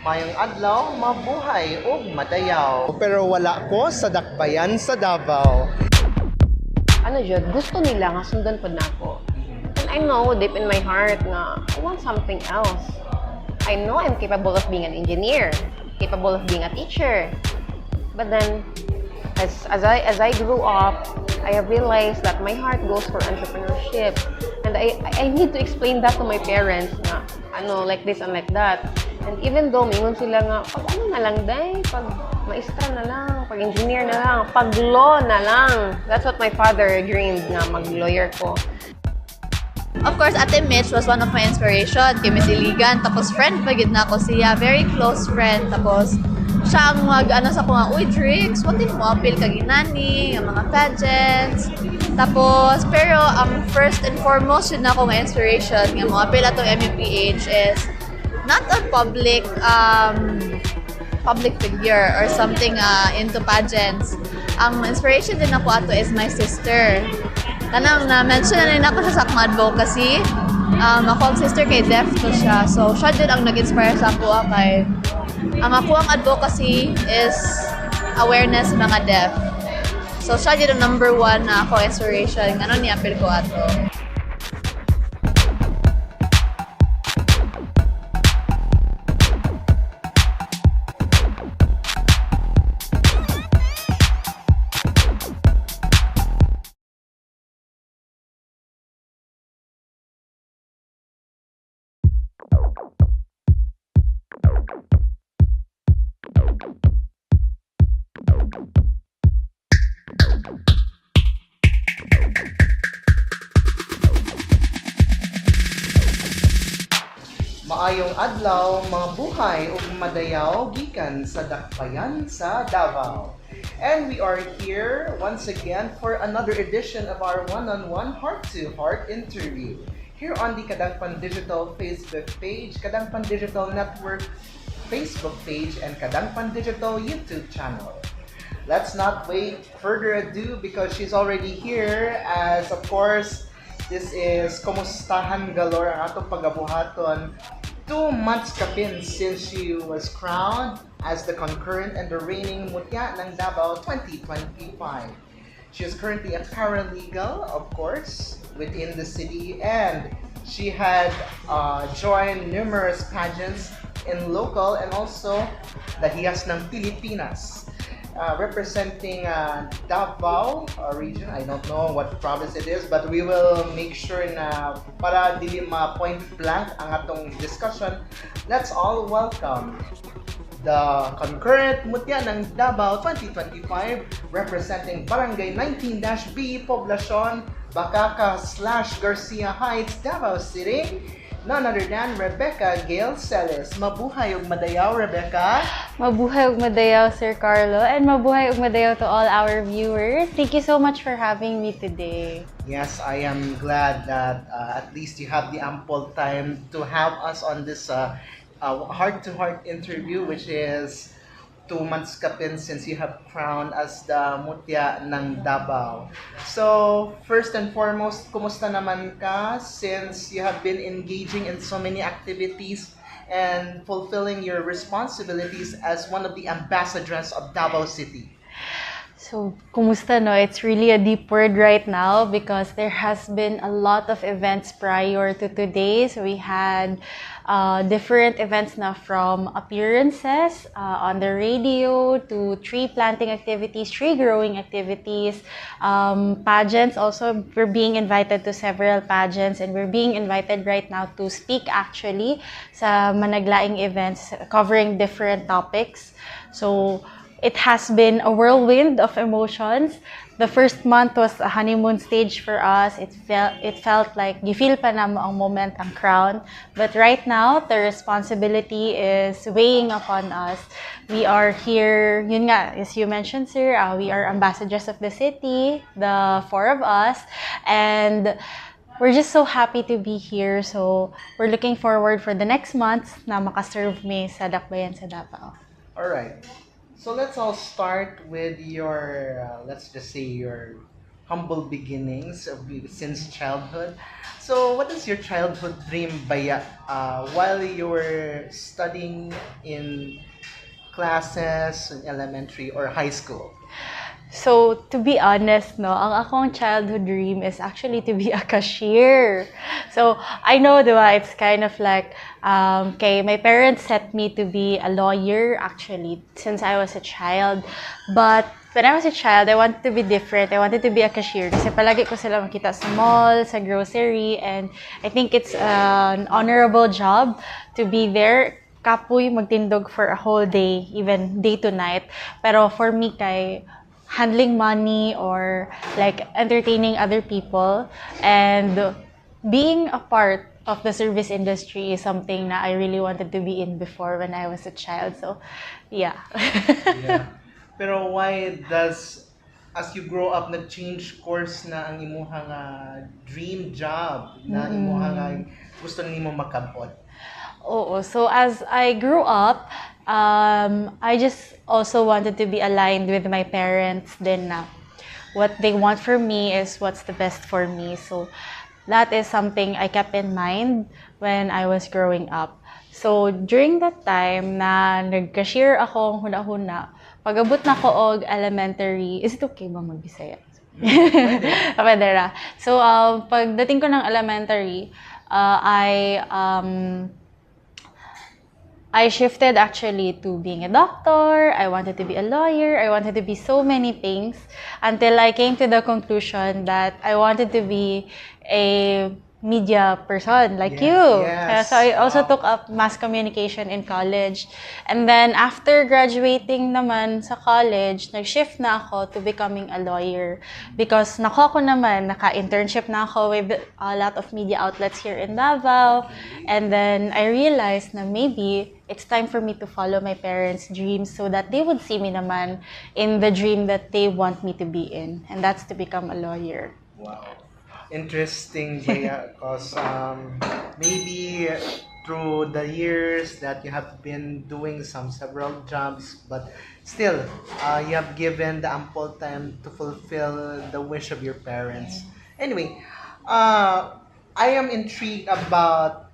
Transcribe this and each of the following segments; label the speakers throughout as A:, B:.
A: Mayong adlaw, mabuhay ug madayaw. Pero wala ko sa dakbayan sa Davao.
B: Ano jud, gusto nila nga sundan pod nako. And I know deep in my heart na I want something else. I know I'm capable of being an engineer, capable of being a teacher. But then as I grew up, I have realized that my heart goes for entrepreneurship. And I need to explain that to my parents na ano, like this and like that. And even though mingon sila nga, pag ano na lang day, pag maestra na lang, pag engineer na lang, pag law na lang. That's what my father dreamed nga, mag-lawyer ko.
C: Of course, Ate Mitch was one of my inspiration. Kay Miss Iligan. Tapos friend pa gid na ako siya. Very close friend. Tapos siya ang ano sa ko nga, uy Drix, what if mo appeal ka ginani, ang mga pageants. Tapos, pero ang first and foremost yun na ako nga inspiration nga mo appeal atong MUPH is not a public figure or something into pageants. Ang inspiration din ako ato is my sister. Kanang na-mention na rin ako sa akong advocacy. Ako ang sister kay deaf to siya. So, siya din ang nag-inspire sa ako kay ang ako ang advocacy is awareness sa mga deaf. So, siya din ang number one na ako inspiration. Ano ni-appeal ko ato.
A: Maayong adlaw, mga buhay ug madayaw gikan sa dakbayan sa Davao. And we are here once again for another edition of our one-on-one heart-to-heart interview. Here on the Kadangpan Digital Facebook page, Kadangpan Digital Network Facebook page, and Kadangpan Digital YouTube channel. Let's not wait further ado because she's already here as of course this is Kumustahan Galore ang atong pagabuhaton 2 months kapin since she was crowned as the concurrent and the reigning Mutya ng Davao 2025. She is currently a paralegal, of course, within the city, and she had joined numerous pageants in local and also the Hiyas ng Pilipinas. Representing Davao region. I don't know what province it is, but we will make sure na para dili ma-point blank ang atong discussion, let's all welcome the concurrent Mutya ng Davao 2025 representing Barangay 19-B, Poblacion, Bacaca/Garcia Heights, Davao City, none other than Rebekah Gail Celis. Mabuhay ug madayaw, Rebekah.
D: Mabuhay ug madayaw, Sir Carlo, and mabuhay ug madayaw to all our viewers. Thank you so much for having me today.
A: Yes, I am glad that at least you have the ample time to have us on this heart-to-heart interview, which is 2 months kapin since you have crowned as the Mutya ng Davao. So, first and foremost, kumusta naman ka since you have been engaging in so many activities and fulfilling your responsibilities as one of the ambassadors of Davao City?
D: So, kumusta no? It's really a deep word right now because there has been a lot of events prior to today. So, we had different events na from appearances on the radio to tree planting activities, tree growing activities, pageants. Also, we're being invited to several pageants and we're being invited right now to speak actually sa managlaing events covering different topics. So, it has been a whirlwind of emotions. The first month was a honeymoon stage for us. It felt like gifeel pa na mo ang moment ang crown. But right now, the responsibility is weighing upon us. We are here, yun nga, as you mentioned, sir, we are ambassadors of the city, the 4 of us, and we're just so happy to be here. So, we're looking forward for the next months na makaserve me sa Dakbayan sa Davao.
A: All right. So let's all start with your, let's just say your humble beginnings since childhood. So, what is your childhood dream, Baya, while you were studying in classes in elementary or high school?
D: So, to be honest, no, ang akong childhood dream is actually to be a cashier. So, I know, diba, it's kind of like, okay, my parents set me to be a lawyer, actually, since I was a child. But, when I was a child, I wanted to be different. I wanted to be a cashier kasi palagi ko sila makita sa mall, sa grocery, and I think it's an honorable job to be there. Kapoy magtindog for a whole day, even day to night. Pero for me, kay handling money or like entertaining other people and being a part of the service industry is something that I really wanted to be in before when I was a child. So, yeah.
A: Yeah. Pero why does, as you grow up, nag-change course na ang imuhang dream job na imuhang gusto nimo makabot?
D: Oo. So as I grew up, I just also wanted to be aligned with my parents din na what they want for me is what's the best for me. So that is something I kept in mind when I was growing up. So during that time na nag-cashier akong huna-huna, pag-abot na ko og elementary, is it okay ba mag-Bisaya? Pwede ra. So pagdating ko ng elementary, I shifted actually to being a doctor. I wanted to be a lawyer. I wanted to be so many things until I came to the conclusion that I wanted to be a media person like you.
A: Yes.
D: So I also took up mass communication in college. And then after graduating naman sa college, nag-shift na ako to becoming a lawyer because nakuha ko naman, naka-internship na ako with a lot of media outlets here in Davao. And then I realized na maybe it's time for me to follow my parents' dreams so that they would see me naman in the dream that they want me to be in. And that's to become a lawyer.
A: Wow. Interesting, Bea, because maybe through the years that you have been doing several jobs, but still, you have given the ample time to fulfill the wish of your parents. Anyway, I am intrigued about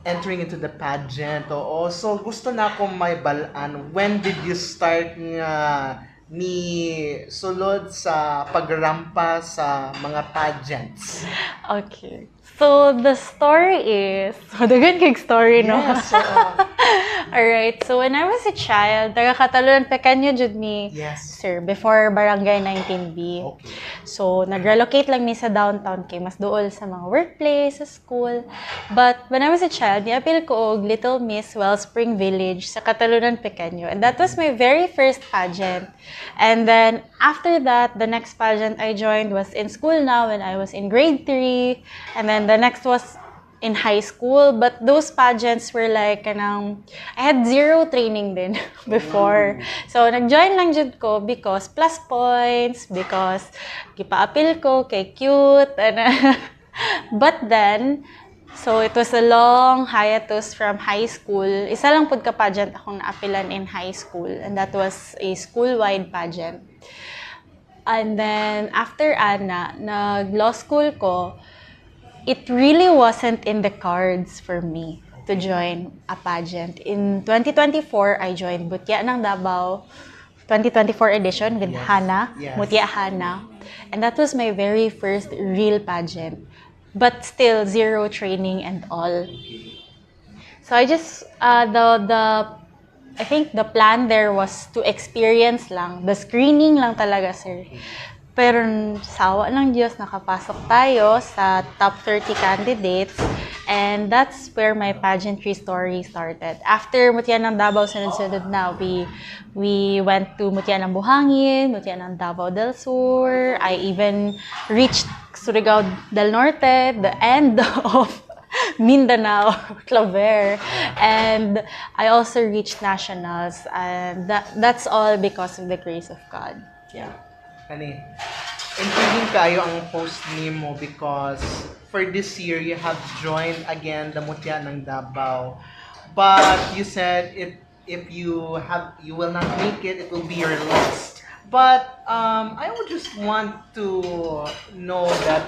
A: entering into the pageant. Oo, so gusto na akong may balaan. When did you start nga ni sulod sa pagrampa sa mga pageants?
D: Okay. So, the story is... Dagan kay story, no?
A: Yes.
D: Alright. So, when I was a child, taga-Catalan pekanyo jud mi,
A: Yes.
D: sir, before Barangay 19B.
A: Okay.
D: So, nag-relocate lang mi sa downtown kay mas dool sa mga workplace, sa school. But when I was a child, niapil ko og Little Miss Wellspring Village sa Catalunan Pequeño. And that was my very first pageant. And then, after that, the next pageant I joined was in school now when I was in grade 3. And then the next was in high school, but those pageants were like I had zero training din before. So nag-join lang jud ko because plus points, because gipa-appeal ko kay cute and but then so it was a long hiatus from high school. Isa lang pud ka pageant akong naapilan in high school, and that was a school-wide pageant. And then after Ana, nag-law school ko. It really wasn't in the cards for me to join a pageant. In 2024, I joined Butya ng Davao 2024 edition with Hana,
A: Yes.
D: Mutya Hana. And that was my very first real pageant. But still, zero training and all. So I just, I think the plan there was to experience lang. The screening lang talaga, sir. Pero sawa ng Diyos, nakapasok tayo sa top 30 candidates. And that's where my pageantry story started. After Mutya ng Davao, sunod-sunod na, we went to Mutya ng Buhangin, Mutya ng Davao del Sur. I even reached Surigao del Norte, the end of Mindanao, Claver. And I also reached nationals. And that's all because of the grace of God. Yeah.
A: Kani, intriguing kayo ang post nimo because for this year you have joined again the Mutya ng Davao, but you said if you will not make it, it will be your last But I would just want to know that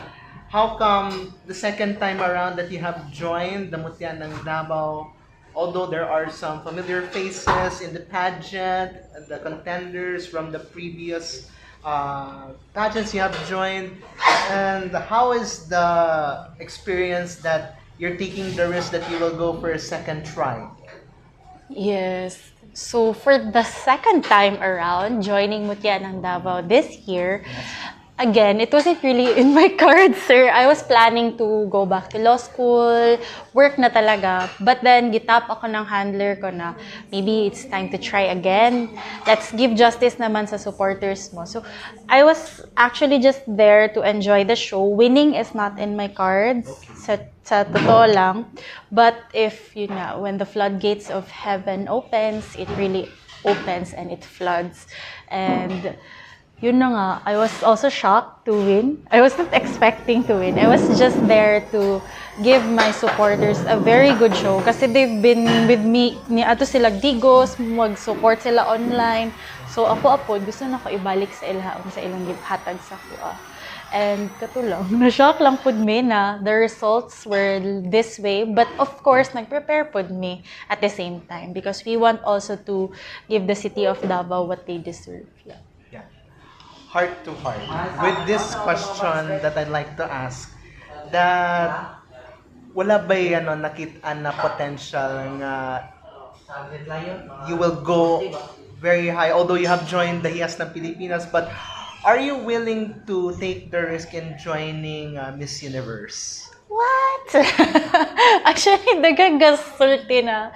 A: how come the second time around that you have joined the Mutya ng Davao, although there are some familiar faces in the pageant, the contenders from the previous pageants you have joined, and how is the experience that you're taking the risk that you will go for a second try?
D: Yes. So for the second time around, joining Mutya ng Davao this year, again, it wasn't really in my cards, sir. I was planning to go back to law school, work na talaga. But then, gitap ako ng handler ko na maybe it's time to try again. Let's give justice naman sa supporters mo. So, I was actually just there to enjoy the show. Winning is not in my cards. Sa totoo lang. But if, when the floodgates of heaven opens, it really opens and it floods. And yun na nga, I was also shocked to win. I was not expecting to win. I was just there to give my supporters a very good show kasi they've been with me, ni ato sila digos, mag-support sila online. So ako gusto na ko ibalik sa ilhaon sa ilang hatag sa kuha. And katulang, na-shock lang pud me na the results were this way. But of course, nag-prepare pud me at the same time because we want also to give the city of Davao what they deserve. Yeah.
A: Heart to heart, with this question that I'd like to ask, that wala ba nakitaan na potential nga you will go very high, although you have joined the Hiyas ng Pilipinas, but are you willing to take the risk in joining Miss Universe?
D: What? Actually, dagang gasulti na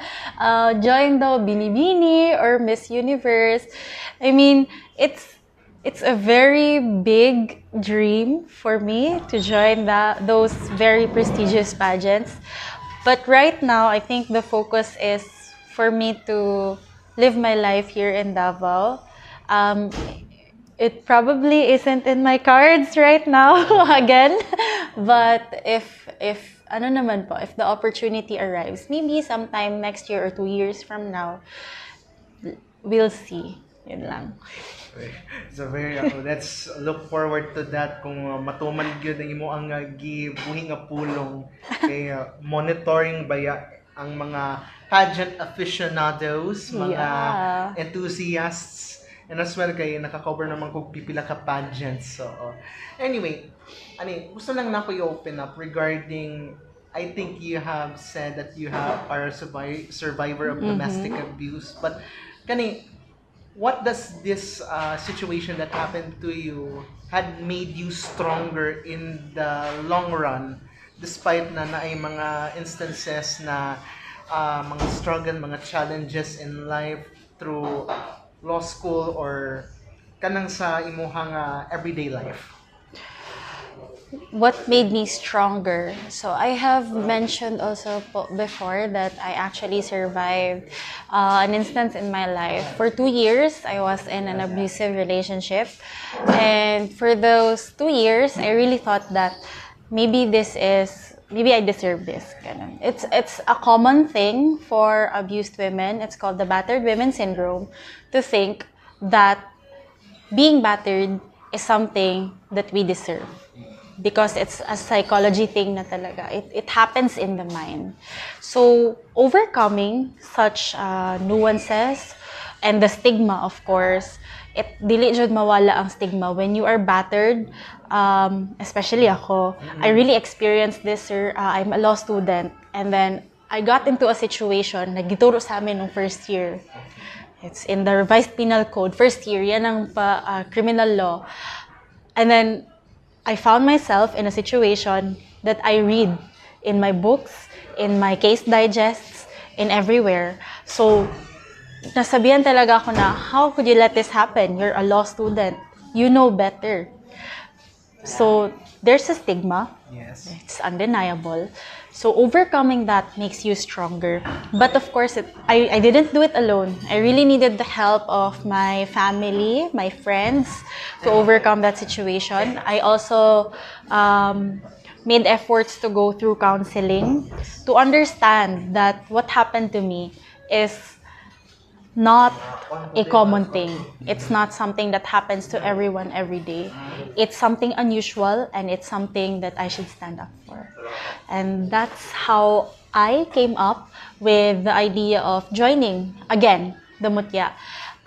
D: join daw Binibini or Miss Universe. I mean, it's a very big dream for me to join those very prestigious pageants. But right now, I think the focus is for me to live my life here in Davao. It probably isn't in my cards right now again. But if if the opportunity arrives, maybe sometime next year or 2 years from now, we'll see. Yun lang.
A: So let's look forward to that kung matuman gyud ang imo ang gibuhi nga pulong kay monitoring baya ang mga pageant aficionados, mga enthusiasts, and as well kay naka-cover naman kog pipila ka pageants. So anyway, gusto lang nako i-open up regarding, I think you have said that you are a survivor of domestic abuse, but what does this situation that happened to you had made you stronger in the long run, despite na naay mga instances na mga struggle, mga challenges in life through law school or kanang sa imuhang everyday life?
D: What made me stronger? So I have mentioned also before that I actually survived an instance in my life. For 2 years, I was in an abusive relationship. And for those 2 years, I really thought that maybe I deserve this. It's a common thing for abused women. It's called the battered women syndrome, to think that being battered is something that we deserve. Because it's a psychology thing na talaga. It happens in the mind. So, overcoming such nuances and the stigma, of course, dili jud mawala ang stigma. When you are battered, especially ako, I really experienced this, sir. I'm a law student. And then, I got into a situation na gituro sa amin nung first year. It's in the revised penal code. First year, yan ang criminal law. And then, I found myself in a situation that I read in my books, in my case digests, in everywhere. So, nasabihan talaga ako na, how could you let this happen? You're a law student. You know better. So, there's a stigma.
A: Yes.
D: It's undeniable. So, overcoming that makes you stronger. But of course, I didn't do it alone. I really needed the help of my family, my friends, to overcome that situation. I also made efforts to go through counseling to understand that what happened to me is not a common thing. It's not something that happens to everyone every day. It's something unusual, and it's something that I should stand up for. And that's how I came up with the idea of joining, again, the Mutya.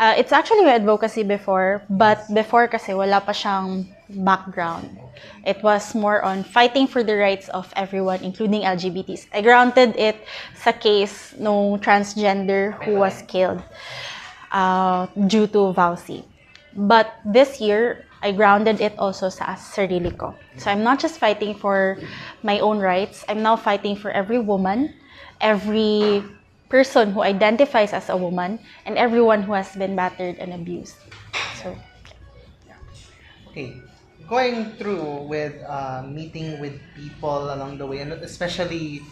D: It's actually my advocacy before, but before kasi wala pa siyang background. It was more on fighting for the rights of everyone, including LGBTs. I grounded it sa case nung transgender who was killed due to VAUSI. But this year, I grounded it also sa sarili ko. So I'm not just fighting for my own rights. I'm now fighting for every woman, every person who identifies as a woman, and everyone who has been battered and abused. So,
A: Okay, going through with meeting with people along the way, and especially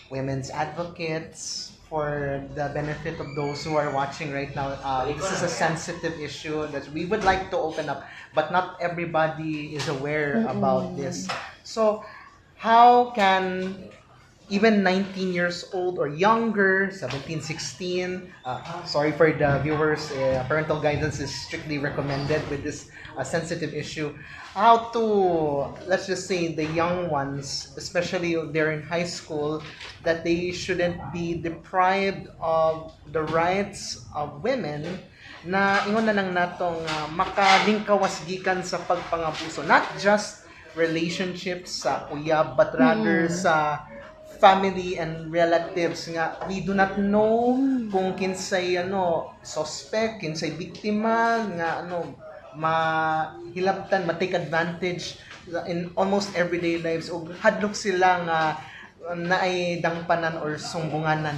A: women's advocates for the benefit of those who are watching right now. This is a sensitive issue that we would like to open up, but not everybody is aware about this. So, how can even 19 years old or younger, 17, 16. Sorry for the viewers, parental guidance is strictly recommended with this sensitive issue. How to, let's just say, the young ones, especially if they're in high school, that they shouldn't be deprived of the rights of women na ingon na lang natong makalingkawas gikan sa pagpangabuso. Not just relationships sa uyab, but rather sa family and relatives nga we do not know kung kinsay suspect, kinsay biktima nga mahilabtan, ma-take advantage in almost everyday lives ug hadlok sila nga naay dangpanan or sumbunganan.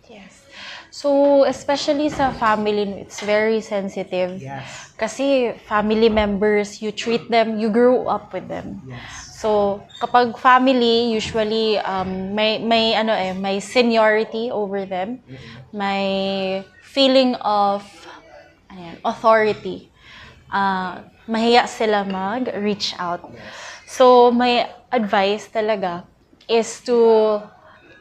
D: yes. So, especially sa family, it's very sensitive.
A: Yes.
D: Kasi family members, you treat them, you grew up with them.
A: Yes.
D: So, kapag family, usually may seniority over them. May feeling of authority. Mahiya sila mag-reach out. So, my advice talaga is to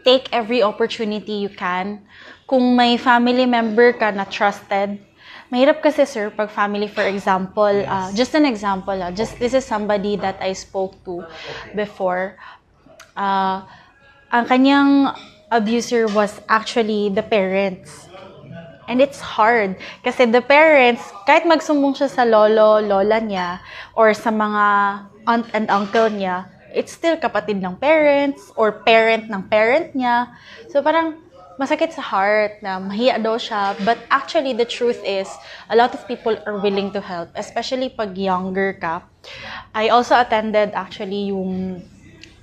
D: take every opportunity you can. Kung may family member ka na trusted, mahirap kasi sir, pag family, for example, just an example, this is somebody that I spoke to before. Ang kanyang abuser was actually the parents. And it's hard. Kasi the parents, kahit magsumbong siya sa lolo, lola niya, or sa mga aunt and uncle niya, it's still kapatid ng parents, or parent ng parent niya. So parang, masakit sa heart na mahiya daw siya. But actually, the truth is, a lot of people are willing to help, especially pag younger ka. I also attended actually yung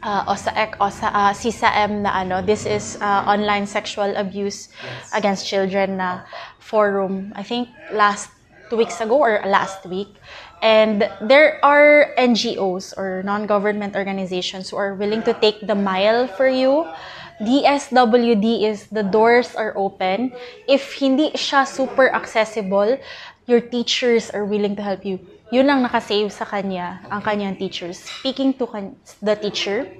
D: CSAM na this is online sexual abuse against children na forum, I think last 2 weeks ago or last week. And there are NGOs or non-government organizations who are willing to take the mile for you. DSWD is the doors are open. If hindi siya super accessible, your teachers are willing to help you. Yun ang nakasave sa kanya, ang kanyang teachers. Speaking to the teacher,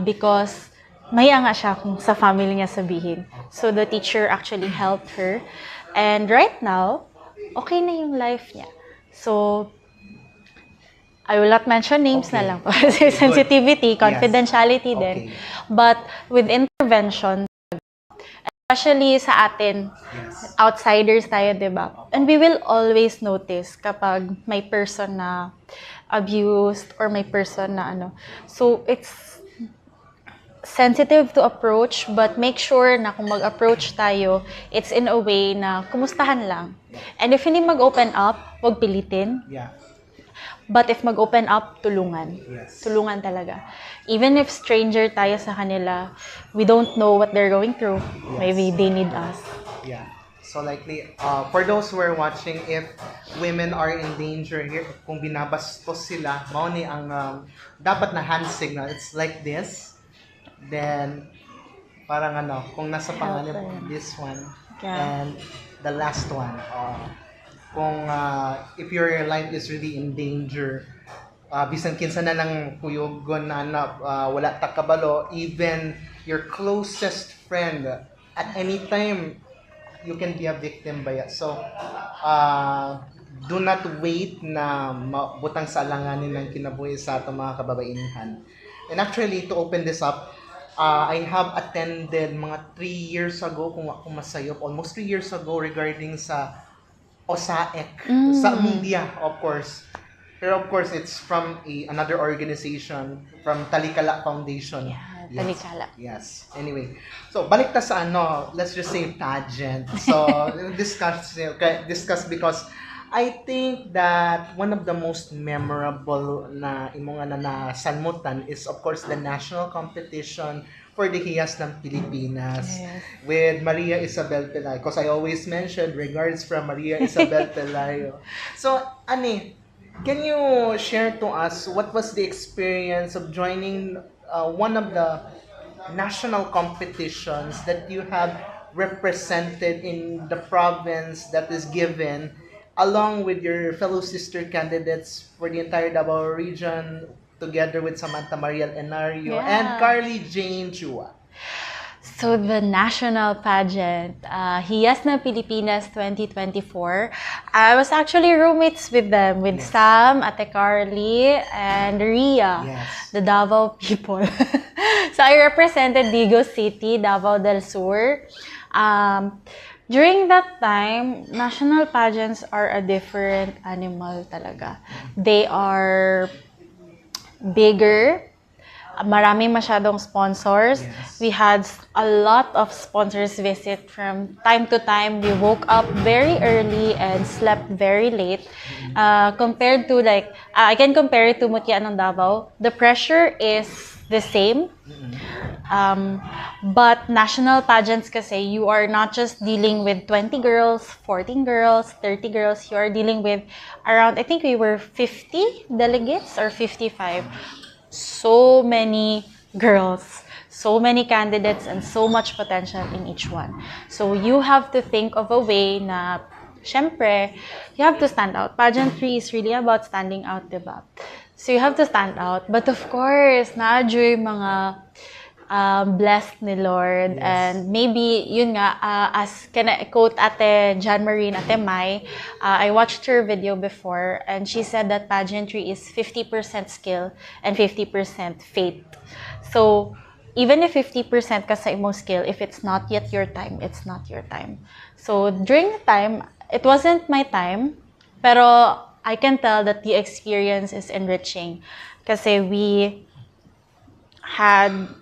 D: because maya nga siya kung sa family niya sabihin. So the teacher actually helped her. And right now, okay na yung life niya. So, I will not mention names na lang po. Sensitivity, confidentiality din. But with intervention, especially sa atin, outsiders tayo, diba? And we will always notice kapag may person na abused or may person na So, it's sensitive to approach, but make sure na kung mag-approach tayo, it's in a way na kumustahan lang. And if hindi mag-open up, huwag pilitin.
A: Yeah.
D: But if mag-open up, tulungan.
A: Yes.
D: Tulungan talaga. Even if stranger tayo sa kanila, we don't know what they're going through.
A: Yes.
D: Maybe they need us.
A: Yeah. So likely, for those who are watching, if women are in danger here, kung binabastos sila, mao ni ang dapat na hand signal. It's like this. Then, parang kung nasa pangalan, this one.
D: Yeah.
A: And the last one. Kung if your life is really in danger, bisan kinsa na lang kuyogon na wala ta kabalo, even your closest friend at any time you can be a victim by it. So, do not wait na butang sa alanganin ng kinabuhi sa atong mga kababaihan. And actually, to open this up, I have attended mga 3 years ago, kung masayop, almost 3 years ago regarding sa OSAEC, sa media, of course. Pero of course, it's from another organization, from Talikala Foundation.
D: Yeah, Talikala.
A: Yes. Anyway, so balik ta sa let's just say pageant. So discuss because I think that one of the most memorable na imo nga na sanmutan is of course the national competition for the Hiyas ng Pilipinas with Maria Isabel Pelayo. Because I always mentioned regards from Maria Isabel Pelayo. So, Ani, can you share to us what was the experience of joining one of the national competitions that you have represented in the province that is given along with your fellow sister candidates for the entire Davao region together with Samantha Mariel Enario and Carly Jane Chua?
D: So the national pageant, Hiyas na Pilipinas 2024, I was actually roommates with them, with Sam, Ate Carly, and Ria, the Davao people. So I represented Digo City, Davao del Sur. During that time, national pageants are a different animal talaga. They are bigger. Maraming masyadong sponsors. We had a lot of sponsors visit from time to time. We woke up very early and slept very late. Compared to I can compare it to Mutya ng Davao. The pressure is the same. But national pageants kasi, you are not just dealing with 20 girls, 14 girls, 30 girls. You are dealing with around, I think we were 50 delegates or 55. So many girls, so many candidates, and so much potential in each one. So you have to think of a way na, syempre, you have to stand out. Pageantry is really about standing out, diba? So you have to stand out. But of course, na-joy mga blessed ni Lord. And maybe, yun nga, as can I quote Ate Jan Marie and Ate Mai, I watched her video before, and she said that pageantry is 50% skill and 50% faith. So, even if 50% ka sa imong skill, if it's not yet your time, it's not your time. So, during the time, it wasn't my time, pero I can tell that the experience is enriching. Kasi we had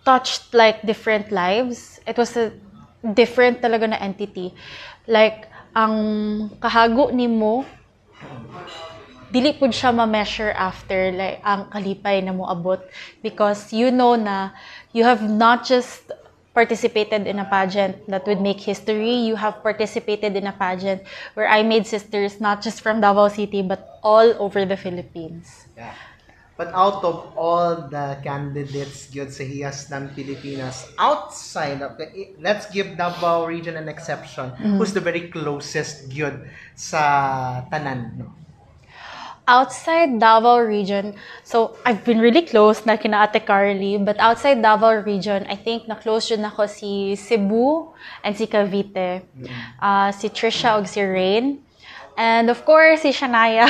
D: touched different lives. It was a different talaga na entity. Ang kahago nimo, dili pud siya ma-measure after ang kalipay na mo abot, because you know na you have not just participated in a pageant that would make history. You have participated in a pageant where I made sisters not just from Davao City but all over the Philippines.
A: Yeah. But out of all the candidates gyud sa Hiyas ng Pilipinas, outside of let's give Davao region an exception, who's the very closest gyud sa tanan, no?
D: Outside Davao region, so I've been really close na kina Ate Carly, but outside Davao region, I think na-close yun ako si Cebu and si Cavite, si Trisha ug si Rain. And of course, si Shania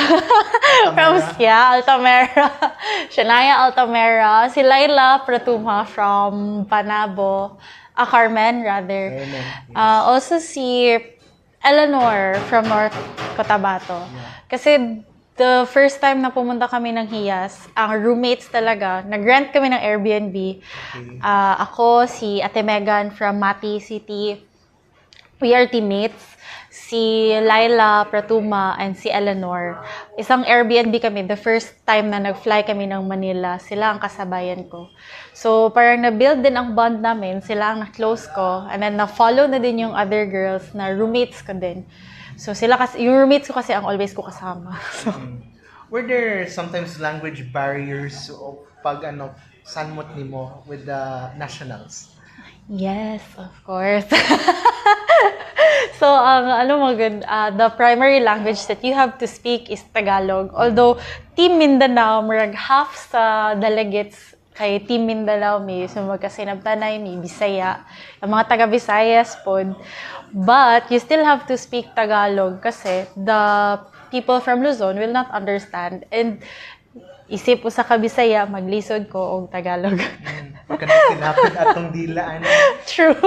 D: from Altamira. Shania Altamira. Si Laila Pratuma from Panabo. Carmen, rather. Also si Eleanor from North Cotabato. Kasi the first time na pumunta kami ng Hiyas, ang roommates talaga, nag-rent kami ng Airbnb. Ako, si Ate Megan from Mati City. We are teammates. Si Laila Pratuma and si Eleanor. Isang Airbnb kami. The first time na nag-fly kami ng Manila, sila ang kasabayan ko. So, parang na-build din ang bond namin. Sila ang na-close ko. And then, na-follow na din yung other girls na roommates ko din. So, yung roommates ko kasi ang always ko kasama. So,
A: were there sometimes language barriers o pag sanmot nimo with the nationals?
D: Yes, of course. So, the primary language that you have to speak is Tagalog. Although, Team Mindanao, half sa delegates kay Team Mindanao, may sumag kasinabtanay, may Bisaya, ang mga taga-Visayas pod. But you still have to speak Tagalog kasi the people from Luzon will not understand. And isip usa ka Bisaya, maglisod ko og Tagalog.
A: Pagka sinapit atong dilaan.
D: True.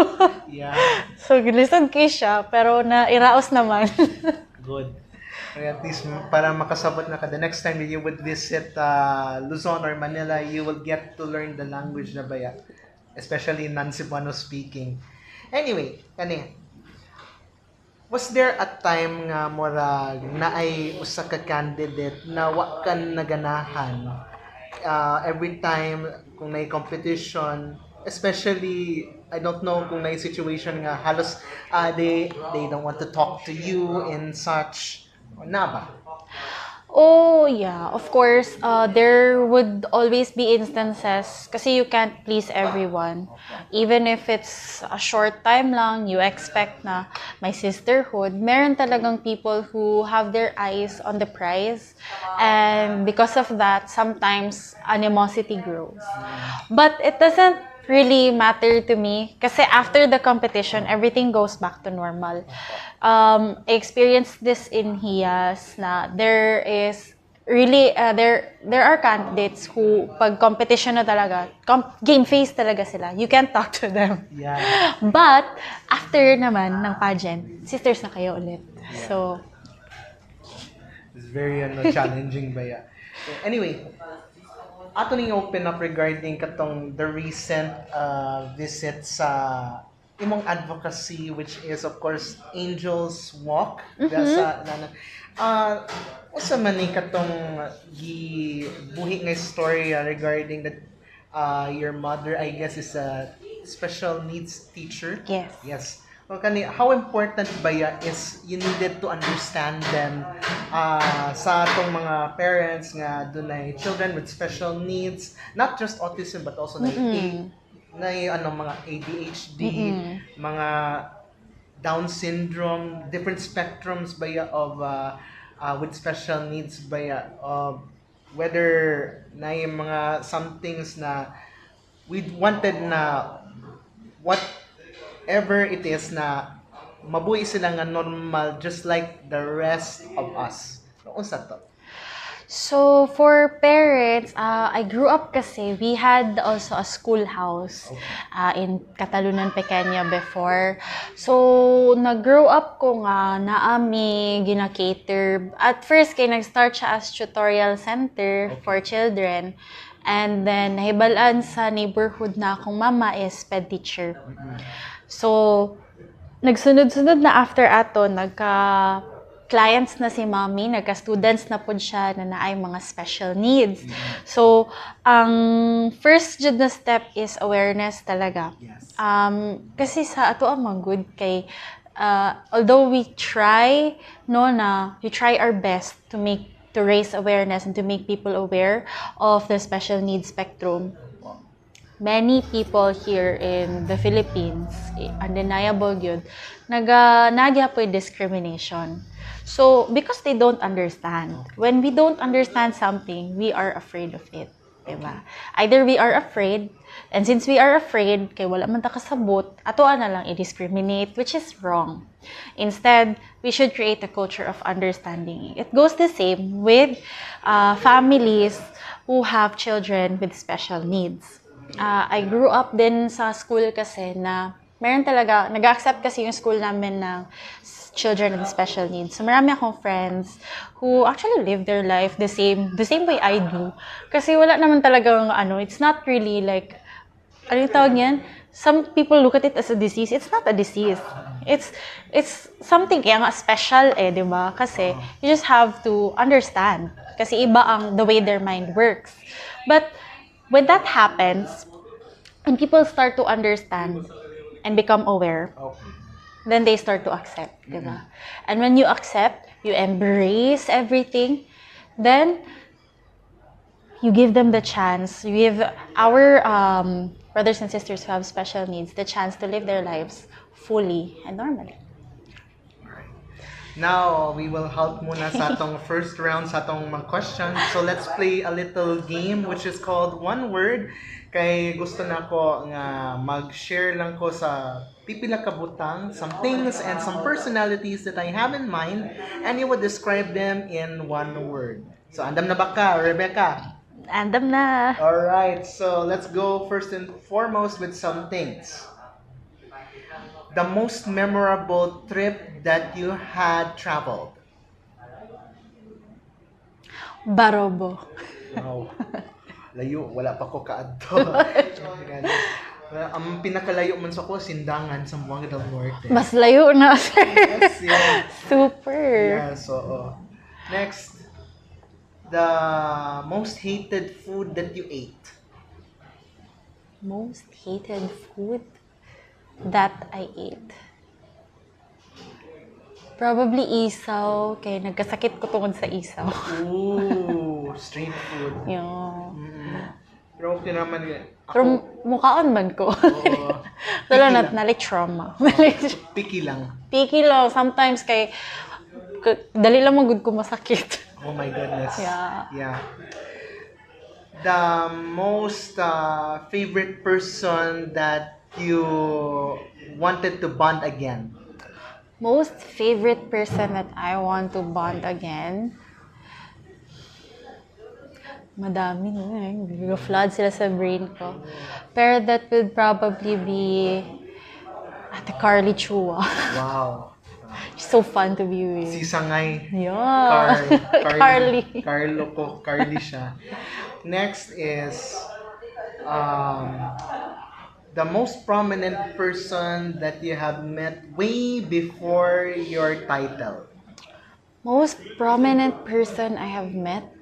A: Yeah.
D: So, lisod kay siya, pero nairaos naman.
A: Good. At least para makasabot na ka, the next time that you would visit Luzon or Manila, you will get to learn the language na baya. Especially non-Cebuano speaking. Anyway, was there a time nga murag na ay usa ka candidate na wa kan naganahan every time kung may competition, especially I don't know kung may situation nga halos they don't want to talk to you in such na ba?
D: Oh, yeah. Of course, there would always be instances kasi you can't please everyone. Even if it's a short time lang, you expect na may sisterhood. Meron talagang people who have their eyes on the prize. And because of that, sometimes animosity grows. But it doesn't really matter to me kasi after the competition, everything goes back to normal. I experienced this in HIAS na there is really there are candidates who pag competition na talaga game face talaga sila, you can't talk to them.
A: Yeah.
D: But after naman ng pageant, sisters na kayo ulit.
A: Yeah.
D: So
A: it's very challenging ba ya. Anyway, ato ning open up regarding katong the recent visit sa imong advocacy, which is of course Angel's Walk. Sa usa man ni katong gibuhi nga story regarding that your mother, I guess, is a special needs teacher.
D: Yes.
A: Yes. Well, how important ba ya is you needed to understand them sa atong mga parents nga dunay children with special needs, not just autism but also mga ADHD, mga Down syndrome, different spectrums ba ya of with special needs ba ya, whether na yung mga some things na we wanted na whatever it is na mabuhi sila nga normal just like the rest of us. Unsa to?
D: So, for parents, I grew up kasi we had also a schoolhouse in Catalunan Pequeña before. So, nag-grow up ko nga naami gina-cater. At first, kay nag-start siya as tutorial center for children. And then, nahibalaan sa neighborhood na akong mama is ped teacher. So, nagsunod-sunod na after ato, clients na si mommy, nagka-students na po siya na naay mga special needs. So, ang first jud na step is awareness talaga.
A: Yes.
D: Kasi sa ato ang good kay although we try our best to raise awareness and to make people aware of the special needs spectrum. Many people here in the Philippines, undeniable yun, nagyapoy discrimination. So, because they don't understand. When we don't understand something, we are afraid of it. Diba? Either we are afraid, and since we are afraid, kay wala man ta kasabot, atoan na lang i-discriminate, which is wrong. Instead, we should create a culture of understanding. It goes the same with families who have children with special needs. I grew up din sa school kasi na meron talaga, nag-accept kasi yung school namin ng children with special needs. So marami akong friends who actually live their life the same way I do. Kasi wala naman talagang it's not really like, ano yung tawag niyan? Some people look at it as a disease. It's not a disease. It's something kaya nga special di ba? Kasi you just have to understand. Kasi iba ang the way their mind works. But when that happens, and people start to understand and become aware, then they start to accept, diba? And when you accept, you embrace everything, then you give them the chance. You give our brothers and sisters who have special needs the chance to live their lives fully and normally.
A: Now, we will help muna sa atong first round sa atong mga questions. So, let's play a little game which is called One Word. Kay gusto na ko nga mag-share lang ko sa pipila ka butang, some things and some personalities that I have in mind, and you would describe them in one word. So, andam na ba ka, Rebekah?
D: Andam na.
A: Alright, so let's go first and foremost with some things. The most memorable trip that you had traveled?
D: Barobo.
A: Wow. Layo, wala pa ko kaadto. Ang pinakalayo man sa ko, Sindangan sa Buanga del Norte.
D: Mas layo na, sir.
A: Yes, yeah.
D: Super.
A: Yeah, so, next, the most hated food that you ate?
D: Most hated food that I ate. Probably isaw, kaya nagkasakit ko tungkol sa isaw.
A: Ooh, street food.
D: Yung...
A: Pero okay naman yun.
D: Pero mukhaan man ko.
A: Oo.
D: Dala na, trauma.
A: Picky lang.
D: Picky lang. Sometimes kay... Dali lang magud ko masakit.
A: Oh my goodness.
D: Yeah.
A: The most favorite person that you wanted to bond again?
D: Most favorite person that I want to bond again? Madami na flood sila sa brain ko. Pero that would probably be Ate Carly Chua.
A: Wow.
D: She's so fun to be with.
A: Si Sangay.
D: Yeah.
A: Carly siya. Next is the most prominent person that you have met way before your title.
D: Most prominent person I have met?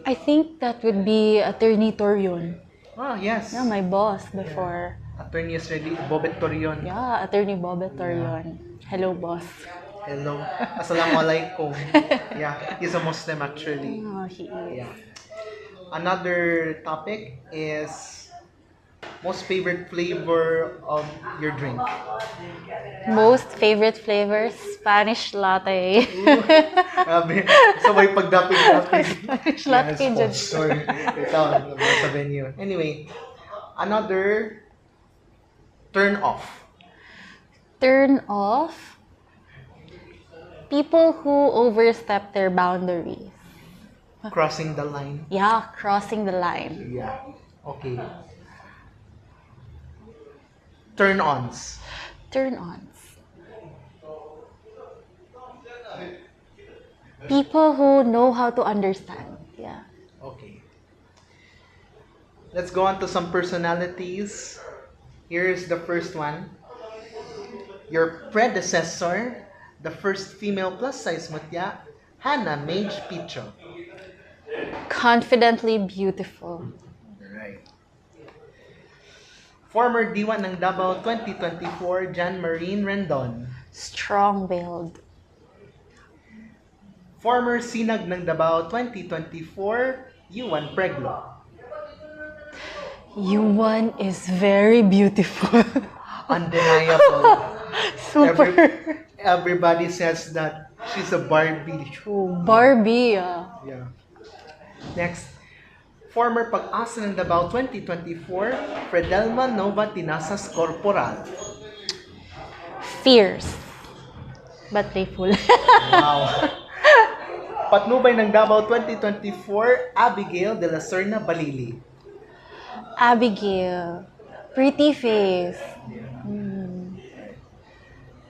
D: I think that would be Attorney Torion.
A: Oh, yes.
D: Yeah, my boss before.
A: Attorney is ready. Bobet Torion.
D: Yeah, Attorney Bobet Torion. Hello, boss.
A: Hello. Assalamualaikum. Yeah, he's a Muslim actually.
D: Oh, he is.
A: Yeah. Another topic is most favorite flavor of your drink.
D: Most favorite flavor? Spanish latte.
A: Grabe. Sabay pagdapig-dapig.
D: Spanish latte dyan.
A: Sorry. Ikaw, sa venue. Anyway, another turn off.
D: Turn off? People who overstep their boundaries.
A: Crossing the line.
D: Yeah, crossing the line.
A: Yeah. Okay. Turn-ons.
D: Turn-ons. People who know how to understand. Yeah.
A: Okay. Let's go on to some personalities. Here's the first one. Your predecessor, the first female plus-size mutya, Hannah Mage Picho.
D: Confidently beautiful.
A: Right. Former Diwa ng Davao 2024, Jan Marine Rendon.
D: Strong-willed.
A: Former Sinag ng Davao 2024, Yuan Preglo.
D: Yuan is very beautiful.
A: Undeniable.
D: Super.
A: Everybody says that she's a Barbie.
D: Barbie.
A: Yeah. Next, former Pag-asa ng Davao 2024, Fredelma Nova Tinasas Corporal.
D: Fierce. But playful.
A: Wow. Patnubay ng Davao 2024, Abigail de la Serna Balili.
D: Abigail. Pretty face.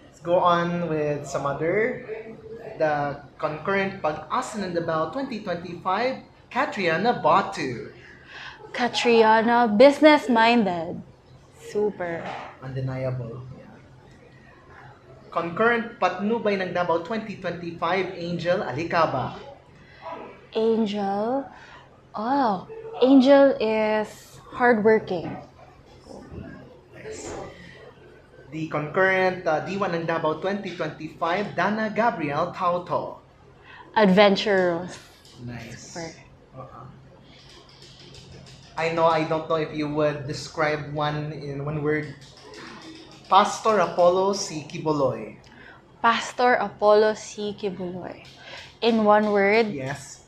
A: Let's go on with some other. The concurrent Pag-asa ng Davao 2025, Catriona Batu.
D: Catriona, business-minded. Super.
A: Undeniable. Yeah. Concurrent Patnubay ng Davao 2025, Angel Alicaba.
D: Angel. Oh, Angel is hardworking.
A: The concurrent D1 ng Davao 2025, Dana Gabriel Tauto.
D: Adventurous.
A: Nice.
D: Super.
A: I don't know if you would describe one in one word. Pastor Apollo C. Kiboloy.
D: Pastor Apollo C. Kibuloy. In one word,
A: Yes.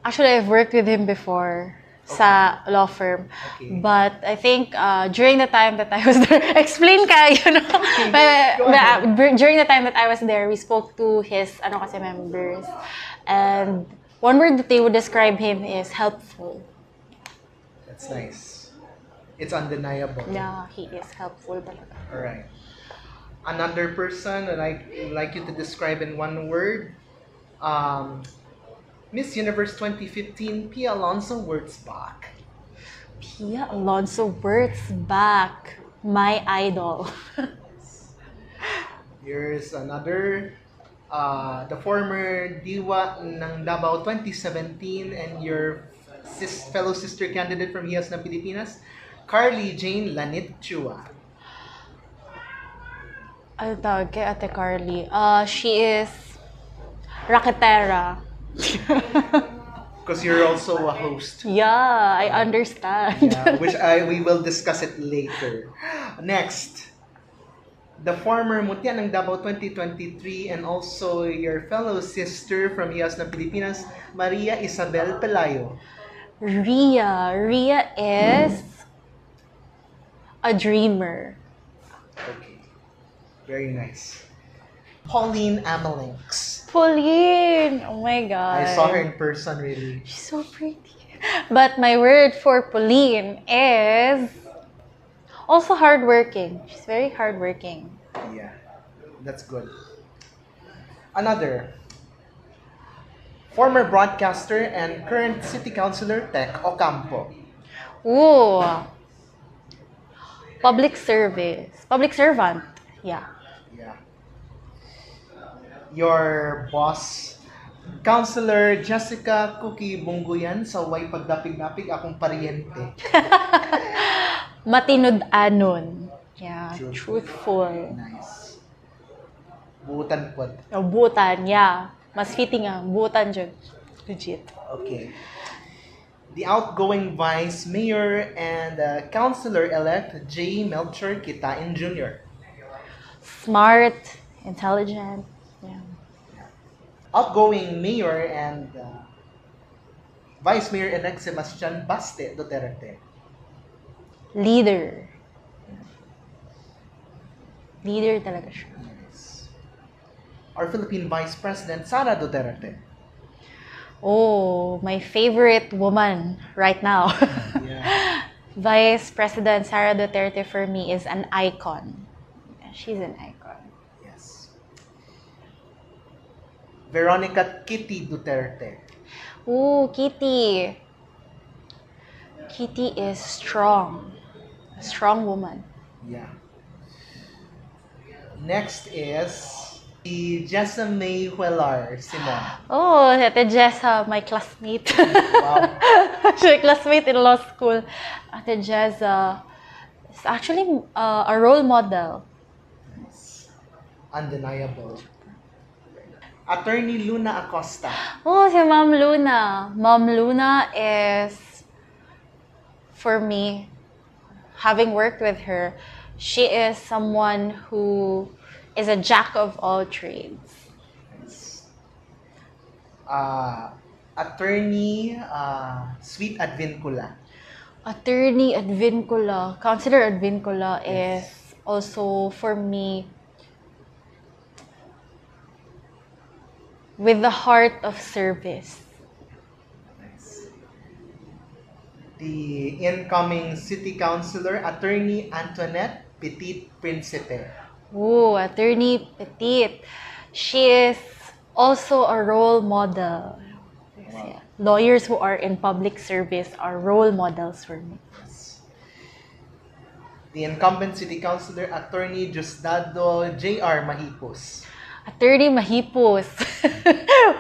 D: actually, I've worked with him before sa law firm.
A: Okay.
D: But I think during the time that I was there, explain ka, you know. During the time that I was there, we spoke to his members. And one word that they would describe him is helpful.
A: That's nice. It's undeniable.
D: Yeah, he is helpful talaga.
A: Alright. Another person that I like you to describe in one word. Miss Universe 2015, Pia Alonso Wurzbach.
D: Pia Alonso Wurzbach, my idol.
A: Here's another, the former Diwa ng Davao 2017 and your fellow sister candidate from Hiyas ng Pilipinas, Carly Jane Lanit Chua.
D: Ano tawag kay Ate Carly? She is raketera.
A: Because you're also a host.
D: Yeah, I understand.
A: Yeah, which we will discuss it later. Next, the former Mutya ng Davao 2023 and also your fellow sister from Hiyas ng Pilipinas, Maria Isabel Pelayo.
D: Ria is a dreamer.
A: Okay. Very nice. Pauline Amelinx.
D: Pauline! Oh my God.
A: I saw her in person, really.
D: She's so pretty. But my word for Pauline is also hardworking. She's very hardworking.
A: Yeah, that's good. Another. Former broadcaster and current city councilor, Tech Ocampo.
D: Ooh. Public service. Public servant. Yeah.
A: Yeah. Your boss, Councilor Jessica Cookie Bungguyan sa way pagdapig-dapig akong pariente.
D: Matinud-anon. Yeah.
A: Truthful.
D: Truthful.
A: Nice. Buutan pod.
D: Oh, butan, yeah. Mas fitting butan dyan. Legit.
A: Okay. The outgoing Vice Mayor and Councilor-elect J. Melchor Kitain Jr.
D: Smart, intelligent. Yeah.
A: Outgoing Mayor and Vice Mayor-elect Sebastian Baste Duterte.
D: Leader. Leader talaga siya.
A: Nice. Our Philippine Vice President Sara Duterte.
D: Oh, my favorite woman right now.
A: Yeah.
D: Vice President Sara Duterte for me is an icon. She's an icon.
A: Yes. Veronica Kitty Duterte.
D: Ooh, Kitty. Kitty is strong. A strong woman.
A: Yeah. Next is the Jessa May Huelar Simon.
D: Oh, Ate Jessa, my classmate.
A: Wow.
D: She's my classmate in law school. Ate Jessa is actually a role model.
A: Nice. Undeniable. Attorney Luna Acosta.
D: Oh, si Ma'am Luna. Ma'am Luna is, for me, having worked with her, she is someone who is a jack of all trades.
A: Nice. Attorney Sweet Advincula.
D: Attorney Advincula, Councilor Advincula
A: Yes.
D: is also, for me, with the heart of service.
A: Nice. The incoming city councilor, Attorney Antoinette Petit Principe.
D: Oh, Attorney Petit. She is also a role model.
A: Wow.
D: Lawyers who are in public service are role models for me.
A: The incumbent city councilor, Attorney Diosdado J.R. Mahipos.
D: Attorney Mahipos.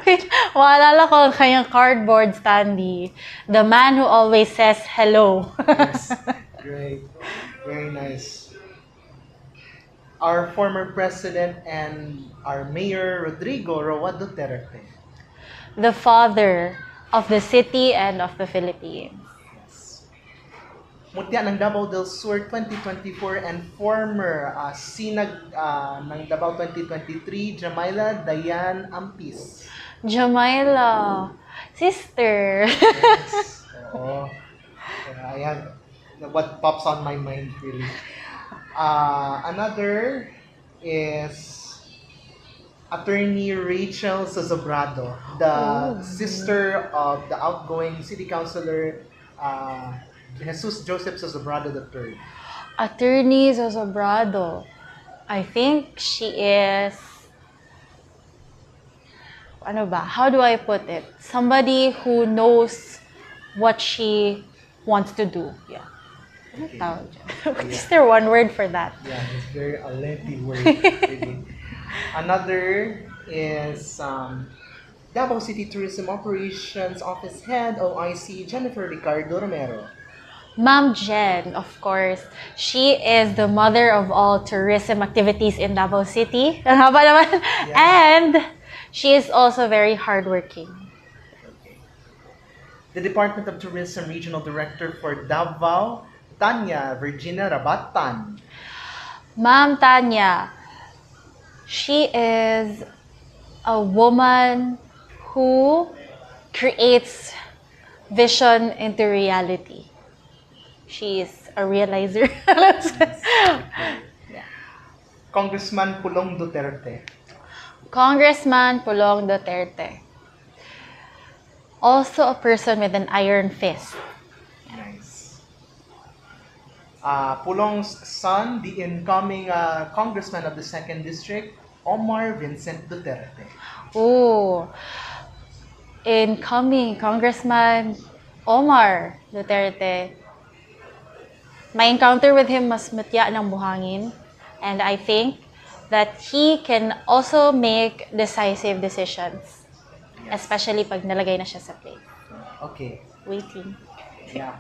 D: Wait, maalala ko ang kanyang cardboard standee. The man who always says hello.
A: Yes. Great. Very nice. Our former president and our mayor, Rodrigo Roa Duterte.
D: The father of the city and of the Philippines.
A: Yes. Mutya ng Davao del Sur 2024 and former Sinag ng Davao 2023, Jamila Dayan Ampis.
D: Jamila, sister.
A: Yes. Oo. I have what pops on my mind really. Another is Attorney Rachel Sosobrado, the sister of the outgoing city councilor Jesus Joseph Sosobrado III.
D: Attorney Zozobrado. I think she is, ano ba? How do I put it? Somebody who knows what she wants to do. Yeah. Ano
A: Okay.
D: tawag dyan? Is there one word for that?
A: Yeah, it's very a lengthy word. Really. Another is Davao City Tourism Operations Office Head, OIC, Jennifer Ricardo Romero.
D: Ma'am Jen, of course. She is the mother of all tourism activities in Davao City. Ang haba naman.
A: Yeah.
D: And she is also very hardworking.
A: Okay. The Department of Tourism Regional Director for Davao, Tanya Virginia Rabatan.
D: Ma'am Tanya, she is a woman who creates vision into reality. She is a realizer.
A: Congressman Pulong Duterte.
D: Congressman Pulong Duterte. Also a person with an iron fist.
A: Nice. Pulong's son, the incoming congressman of the 2nd District, Omar Vincent Duterte.
D: Oh, incoming Congressman Omar Duterte. My encounter with him mas mutya ng buhangin, and I think that he can also make decisive decisions, especially pag nalagay na siya sa plate.
A: Okay.
D: Waiting.
A: Yeah.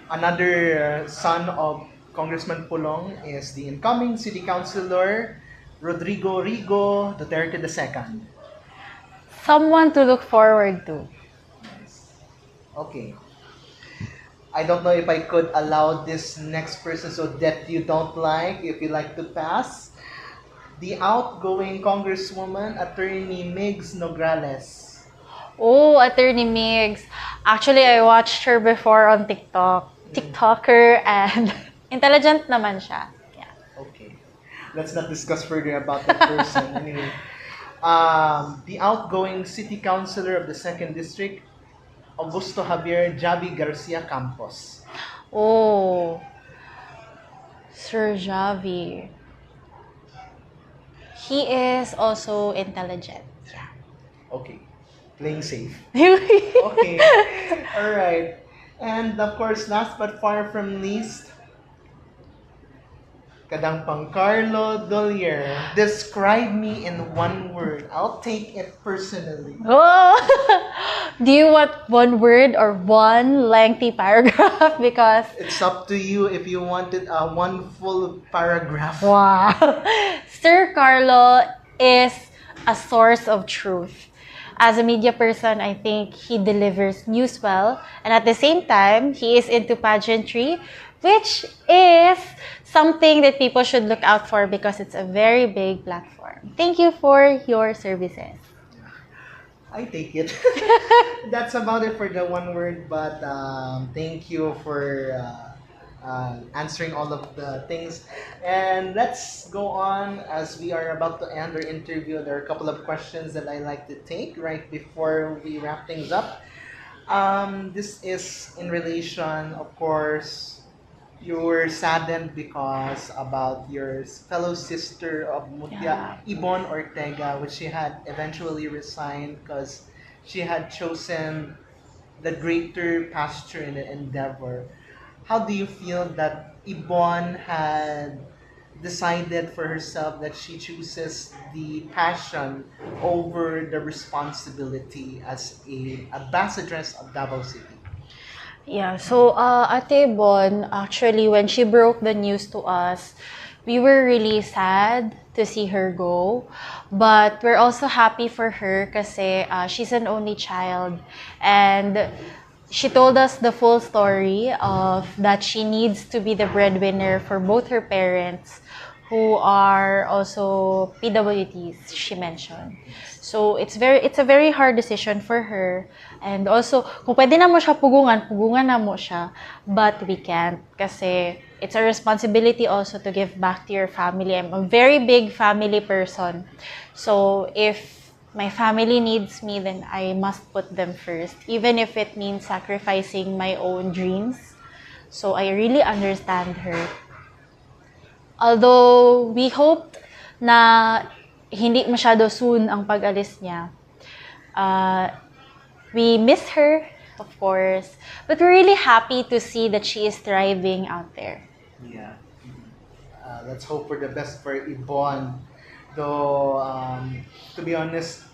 A: Another son of Congressman Pulong is the incoming City Councilor Rodrigo Rigo Duterte II.
D: Someone to look forward to.
A: Okay. I don't know if I could allow this next person so that you don't like, if you like to pass. The outgoing Congresswoman, Attorney Migs Nograles.
D: Oh, Attorney Migs. Actually, I watched her before on TikTok. TikToker, and intelligent naman siya. Yeah.
A: Okay. Let's not discuss further about that person. Anyway. The outgoing City Councilor of the 2nd District, Augusto Javier Javi Garcia Campos.
D: Oh, Sir Javi. He is also intelligent.
A: Okay. Playing safe. Okay. All right. And of course, last but far from least, Kadangpan Carlo Dolier. Describe me in one word. I'll take it personally.
D: Oh, do you want one word or one lengthy paragraph? Because
A: It's up to you if you wanted one full paragraph.
D: wow, Sir Carlo is a source of truth. As a media person, I think he delivers news well, and at the same time, he is into pageantry, which is something that people should look out for because it's a very big platform. Thank you for your services.
A: I take it. That's about it for the one word, but thank you for answering all of the things. And let's go on as we are about to end our interview. There are a couple of questions that I like to take right before we wrap things up. This is in relation, of course, you were saddened because about your fellow sister of Mutya, Ibon Ortega, which she had eventually resigned because she had chosen the greater pasture in the endeavor. How do you feel that Ibon had decided for herself that she chooses the passion over the responsibility as a ambassadress of Davao City?
D: Yeah, so Ate Bon, actually, when she broke the news to us, we were really sad to see her go. But we're also happy for her kasi she's an only child. And she told us the full story of that she needs to be the breadwinner for both her parents who are also PWTs, she mentioned. So it's a very hard decision for her. And also, kung pwede na mo siya pugungan na mo siya. But we can't kasi it's a responsibility also to give back to your family. I'm a very big family person. So if my family needs me, then I must put them first, even if it means sacrificing my own dreams. So I really understand her. Although we hoped na hindi masyado soon ang pag-alis niya. We miss her, of course, but we're really happy to see that she is thriving out there.
A: Yeah. Let's hope for the best for Ibon. Though, to be honest,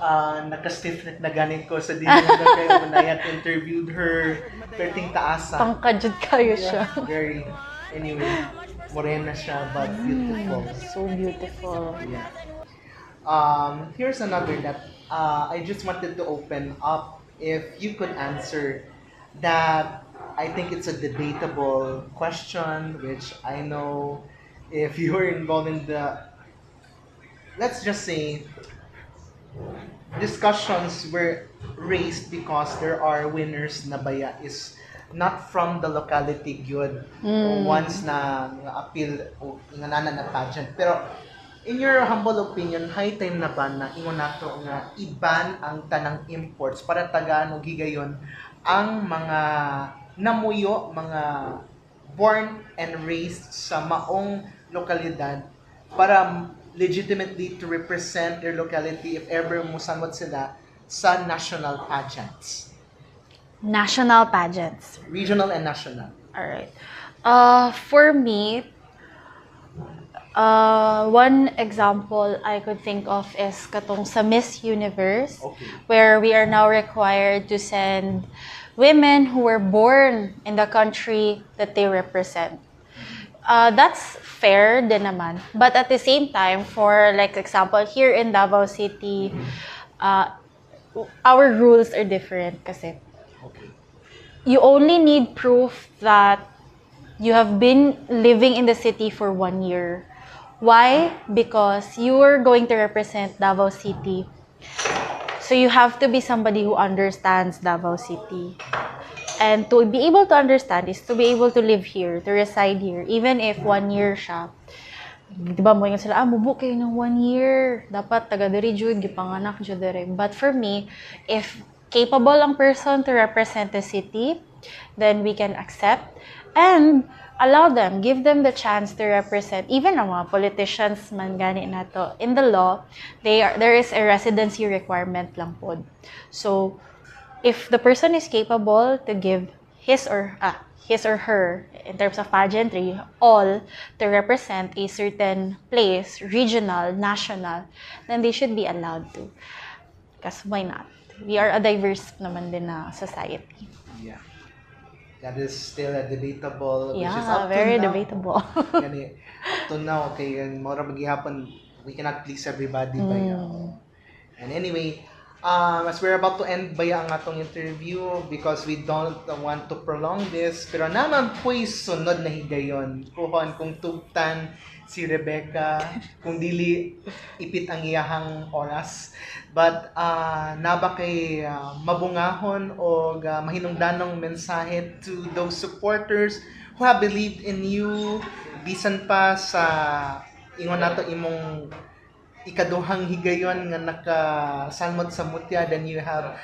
A: naka-stiff na ganit ko sa dinner na kayo when I had interviewed her. Perting taasa.
D: Pangkajud kayo siya.
A: Very, anyway, morena siya, but beautiful.
D: So beautiful.
A: Yeah. Here's another that I just wanted to open up if you could answer that. I think it's a debatable question, which I know if you were involved in the, let's just say, discussions were raised because there are winners na baya is not from the locality good once na appeal o inganana na pageant. Pero in your humble opinion, high time na ba na ingon nato nga iban ang tanang imports para tagaan og higayon ang mga namuyo, mga born and raised sa maong lokalidad para legitimately to represent their locality if ever musamot sila sa national pageants.
D: National pageants.
A: Regional and national.
D: Alright. For me, one example I could think of is katong sa Miss Universe,
A: Okay.
D: where we are now required to send women who were born in the country that they represent. That's fair din naman. But at the same time, for like example, here in Davao City, our rules are different kasi
A: Okay.
D: you only need proof that you have been living in the city for 1 year. Why? Because you are going to represent Davao City. So you have to be somebody who understands Davao City. And to be able to understand is to be able to live here, to reside here, even if 1 year siya. Diba mo yung sila, mubo kayo ng 1 year. Dapat taga diri jud, gipanganak jud diri. But for me, if capable ang person to represent the city, then we can accept and allow them, give them the chance to represent. Even ang mga politicians man gani nato, in the law, there is a residency requirement lang pod. So, if the person is capable to give his or her, in terms of pageantry, all to represent a certain place, regional, national, then they should be allowed to. Because why not? We are a diverse naman din na society.
A: Yeah. That is still a debatable, which is
D: Yeah,
A: up
D: very
A: to now.
D: debatable.
A: Gani, up to now, okay, and mora maghihapon, we cannot please everybody by And anyway, as we're about to end baya ang atong interview because we don't want to prolong this, pero naman po'y sunod na higayon. Kuhan kung tugtan si Rebekah, kung dili ipit ang iyahang oras. But naba kay mabungahon o mahinungdanong mensahe to those supporters who have believed in you, bisan pa sa ingon nato imong ikaduhang higayon nga nakasalmot sa mutya, then you have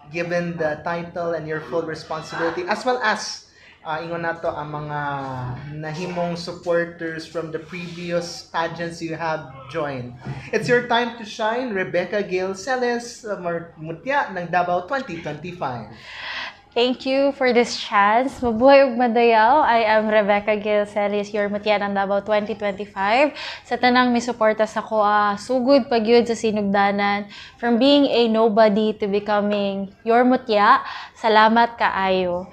A: given the title and your full responsibility, as well as ingon nato ang mga nahimong supporters from the previous pageants you have joined. It's your time to shine, Rebekah, Gail, Celis, mutya ng Davao 2025.
D: Thank you for this chance. Mabuhay ug madayaw. I am Rebekah Gail Celis, your mutya ng Davao 2025. Sa tanang misuporta sa ko, sugod pagyud sa sinugdanan. From being a nobody to becoming your mutya, salamat kaayo.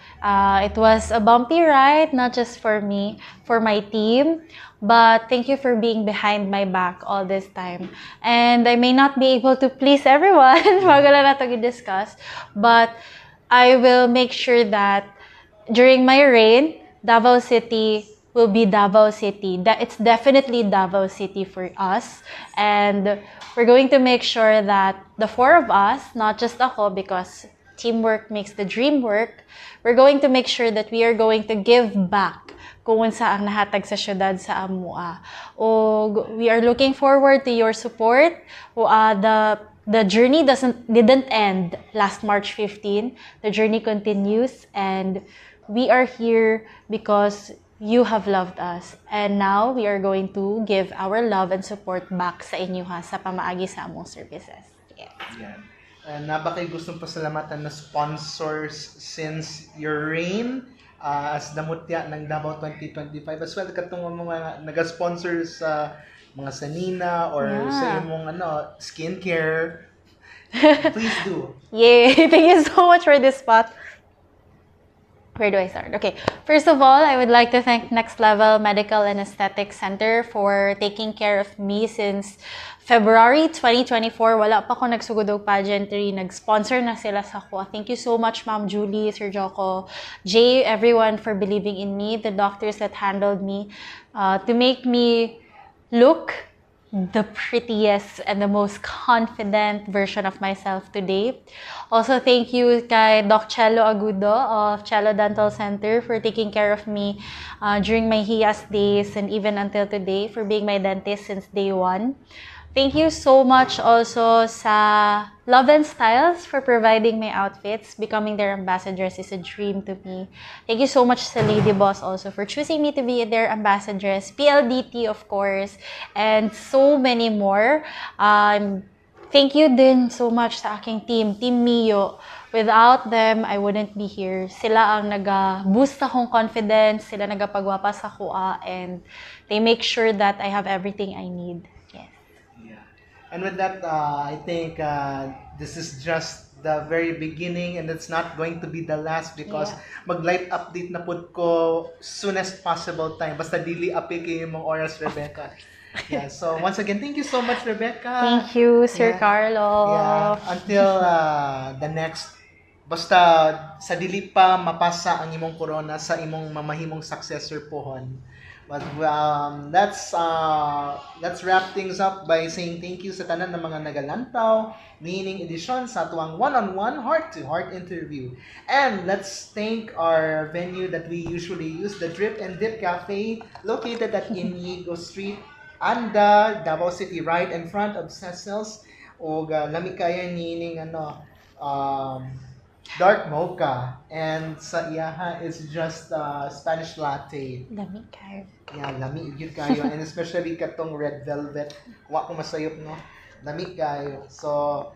D: It was a bumpy ride, not just for me, for my team. But thank you for being behind my back all this time. And I may not be able to please everyone, bago lang nato i-discuss. But I will make sure that during my reign, Davao City will be Davao City. That it's definitely Davao City for us, and we're going to make sure that the four of us, not just ako, because teamwork makes the dream work, we're going to make sure that we are going to give back kung unsa ang nahatag sa syudad sa amua. O we are looking forward to your support. O the journey didn't end last March 15. The journey continues, and we are here because you have loved us. And now we are going to give our love and support back sa inyo ha, sa pamaagi sa among services. Yes.
A: Yeah. Na ba kayo gustong pasalamatan na sponsors since your reign as damutya ng Davao 2025 as well katong mga naga-sponsor sa mga sanina or sa imong skincare? Please do.
D: Yay! Thank you so much for this spot. Where do I start? Okay. First of all, I would like to thank Next Level Medical and Aesthetic Center for taking care of me since February 2024. Wala pa ako nagsugod og pageantry. Nag-sponsor na sila sa ako. Thank you so much, Ma'am Julie, Sir Joko, Jay, everyone for believing in me, the doctors that handled me, to make me look the prettiest and the most confident version of myself today. Also, thank you kay Doc Chelo Agudo of Chelo Dental Center for taking care of me during my HIAS days and even until today, for being my dentist since day one. Thank you so much also sa Love and Styles for providing my outfits. Becoming their ambassadress is a dream to me. Thank you so much sa Lady Boss also for choosing me to be their ambassadress. PLDT, of course, and so many more. Thank you din so much sa aking team, Team Mio. Without them, I wouldn't be here. Sila ang naga-boost akong confidence, sila nagapagwapa sa kuha, and they make sure that I have everything I need.
A: And with that, I think this is just the very beginning and it's not going to be the last because mag-live update na pod ko soon as possible time. Basta dili api kayo mong oras, Rebekah. Yeah, so once again, thank you so much, Rebekah.
D: Thank you, Sir Carlo.
A: Yeah, until the next, basta sa dili pa mapasa ang imong corona sa imong mamahimong successor pohon. But let's wrap things up by saying thank you sa tanan ng mga nagalantaw, meaning edisyon sa tuwang one-on-one heart-to-heart interview. And let's thank our venue that we usually use, the Drip and Dip Cafe, located at Inigo Street, Anda, Davao City, right in front of Celis. O lami kaya nining dark mocha, and sa iyaha is just Spanish latte.
D: Lami kayo.
A: Yeah, lami yun kayo. And especially katong red velvet. Wa ko masayop, no? Lami kayo. So,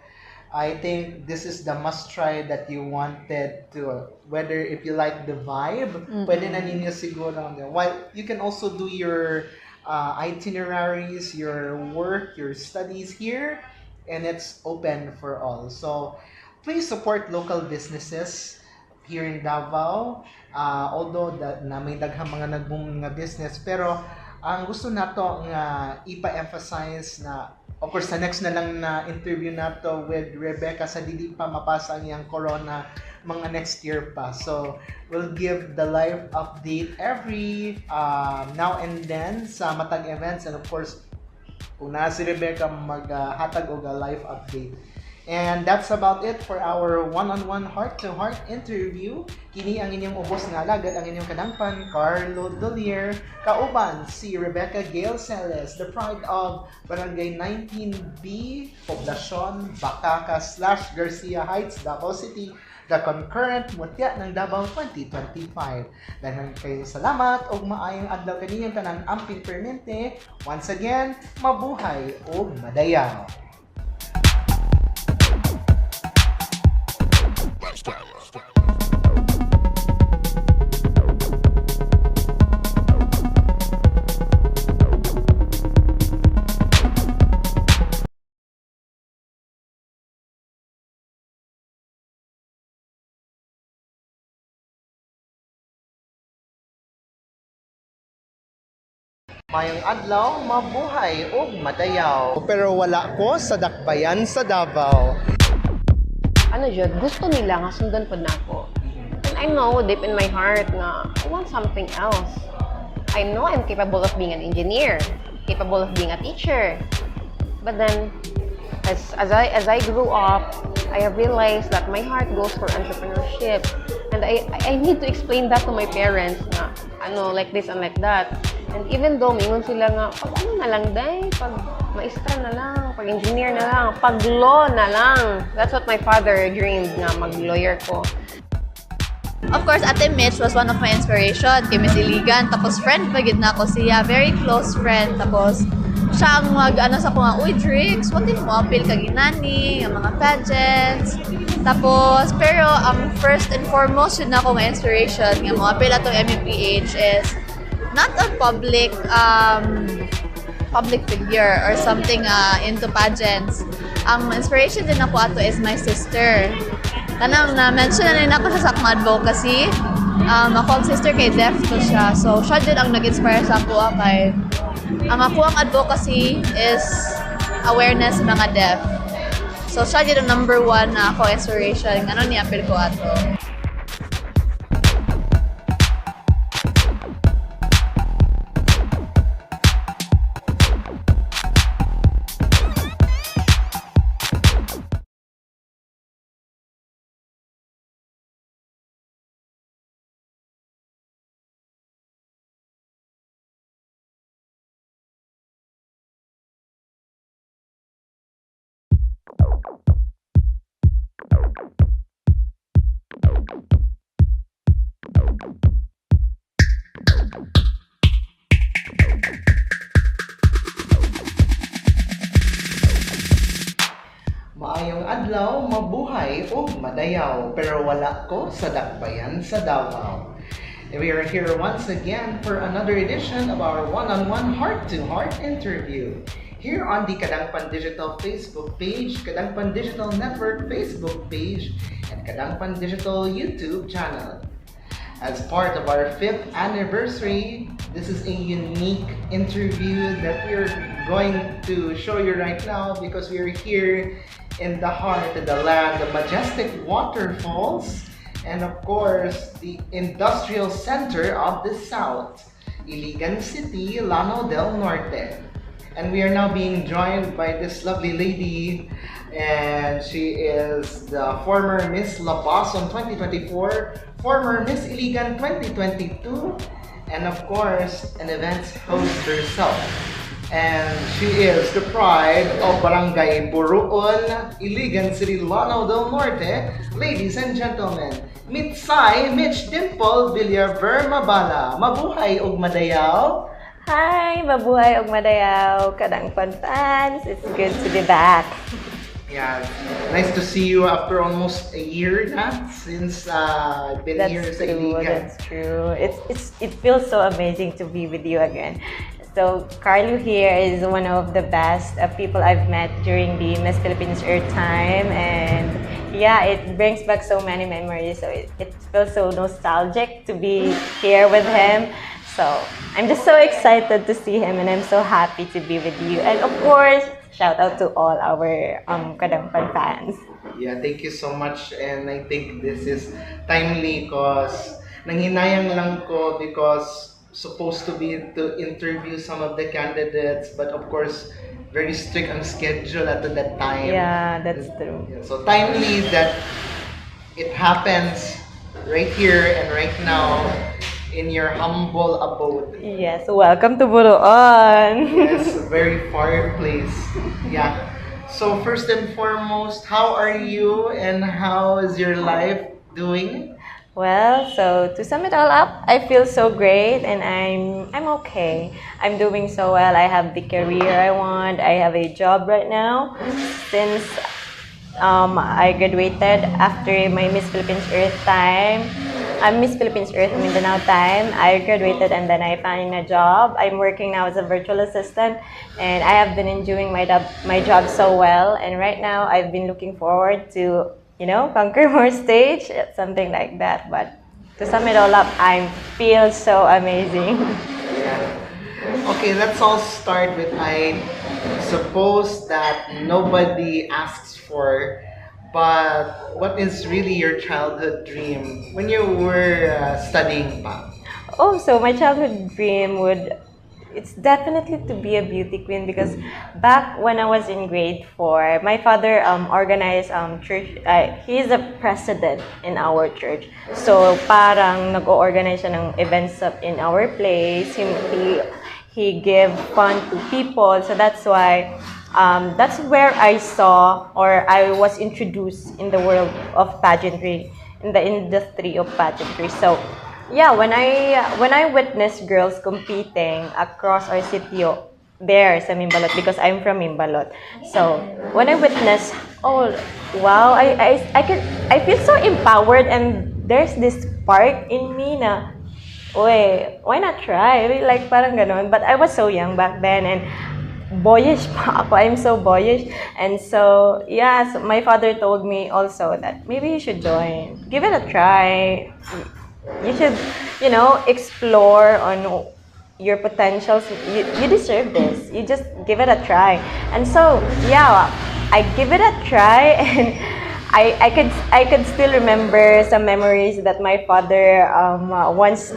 A: I think this is the must-try that you wanted to, whether if you like the vibe, pwede na ninyo siguro. While you can also do your itineraries, your work, your studies here, and it's open for all. So, please support local businesses here in Davao. Although na may daghang mga nag-boom nga business, pero ang gusto nato nga ipa-emphasize na, of course, sa next na lang na interview nato with Rebekah sa dili pa mapasa ang iyang corona mga next year pa. So, we'll give the live update every now and then sa matag events, and of course, kung na si Rebekah maghatag og live update. And that's about it for our one-on-one heart-to-heart interview. Kini ang inyong ubos nga alagad, ang inyong kadangpan, Carlo Dolier, kauban si Rebekah Gail Celis, the pride of Barangay 19B, Poblacion, Bacaca/Garcia Heights, Davao City, the concurrent mutya ng Davao 2025. Daghang kayo salamat ug maayong adlaw kaninyong tanan amping permente. Once again, mabuhay ug madayaw. Mayong adlaw, mabuhay ug madayaw. Pero wala ko sa dakbayan sa Davao.
B: ano jud, gusto nila nga sundan pod nako. And I know deep in my heart na I want something else. I know I'm capable of being an engineer, capable of being a teacher. But then, as I grew up, I have realized that my heart goes for entrepreneurship. And I need to explain that to my parents na, ano, like this and like that. And even though, mingon sila nga, pag ano na lang, day, pag maestra na lang, pag engineer na lang, pag law na lang. That's what my father dreamed nga, mag-lawyer ko.
C: Of course, Ate Mitch was one of my inspiration. Kay Miss Iligan. Tapos friend pa gid na ako siya. Very close friend. Tapos siya ang ano sa ko nga, uy, Drix, what if mo appeal ka ginani, ang mga pageants. Tapos, pero ang first and foremost yun na ako nga inspiration nga mo appeal atong MUPH is not a public figure or something into pageants. Ang inspiration din ako ato is my sister. Kanang na-mention na rin ako sa Sakma Advocacy. Ako ang sister kay deaf to siya. So, siya din ang nag-inspire sa ako kay ang ako ang advocacy is awareness sa mga deaf. So, siya din ang number one na ako inspiration. Ano ni-appeal ko ato.
A: Maayong adlaw, mabuhay o madayaw, pero wala ko sa dakbayan sa Davao. And we are here once again for another edition of our one-on-one heart-to-heart interview. Here on the Kadangpan Digital Facebook page, Kadangpan Digital Network Facebook page, and Kadangpan Digital YouTube channel. As part of our 5th anniversary, this is a unique interview that we are going to show you right now because we are here in the heart of the land, the majestic waterfalls, and of course, the industrial center of the South, Iligan City, Lanao del Norte. And we are now being joined by this lovely lady, and she is the former Miss Labason 2024, former Miss Iligan 2022, and of course, an events host herself. And she is the pride of Barangay Buruon, Iligan City, Lanao del Norte. Ladies and gentlemen, Mitch Dimple Villaver Mabala. Mabuhay og madayaw.
E: Hi, mabuhay og madayaw, Kadangpan fans. It's good to be back.
A: Yeah, nice to see you after almost a year now since I've been here sa Iligan.
E: That's true. It feels so amazing to be with you again. So Carlo here is one of the best people I've met during the Miss Philippines Earth time, and yeah, it brings back so many memories. So it feels so nostalgic to be here with him. So I'm just so excited to see him, and I'm so happy to be with you. And of course, shout out to all our Kadangpan fans.
A: Yeah, thank you so much, and I think this is timely because nanghinayang lang ko because supposed to be to interview some of the candidates, but of course very strict ang schedule at that time.
E: Yeah, that's true.
A: Yeah, so timely that it happens right here and right now in your humble abode.
E: Yes, welcome to Buruon.
A: Yes, a very far place. Yeah. So first and foremost, how are you and how is your life doing?
E: Well, so to sum it all up, I feel so great and I'm okay. I'm doing so well. I have the career I want. I have a job right now. Since I graduated after my Miss Philippines Earth time, Miss Philippines Earth Mindanao time, I graduated and then I found a job. I'm working now as a virtual assistant and I have been enjoying my job so well. And right now, I've been looking forward to conquer more stage, something like that. But to sum it all up, I feel so amazing.
A: Yeah. Okay, let's all start with I suppose that nobody asks for, But what is really your childhood dream when you were studying pa?
E: Oh, so my childhood dream it's definitely to be a beauty queen because back when I was in grade 4, my father organized church. He's a president in our church. So parang nag-organize siya ng events in our place. He give fun to people. So that's where I saw or I was introduced in the world of pageantry, in the industry of pageantry. So yeah, when I witnessed girls competing across our city there sa Mimbalot because I'm from Mimbalot. So when I witnessed, oh wow, I feel so empowered and there's this spark in me na, oy, why not try? Like parang ganon. But I was so young back then and boyish pa ako. I'm so boyish. And so, yeah, so my father told me also that maybe you should join. Give it a try. You should, explore on your potentials. You deserve this. You just give it a try. And so, yeah, I give it a try and I could still remember some memories that my father once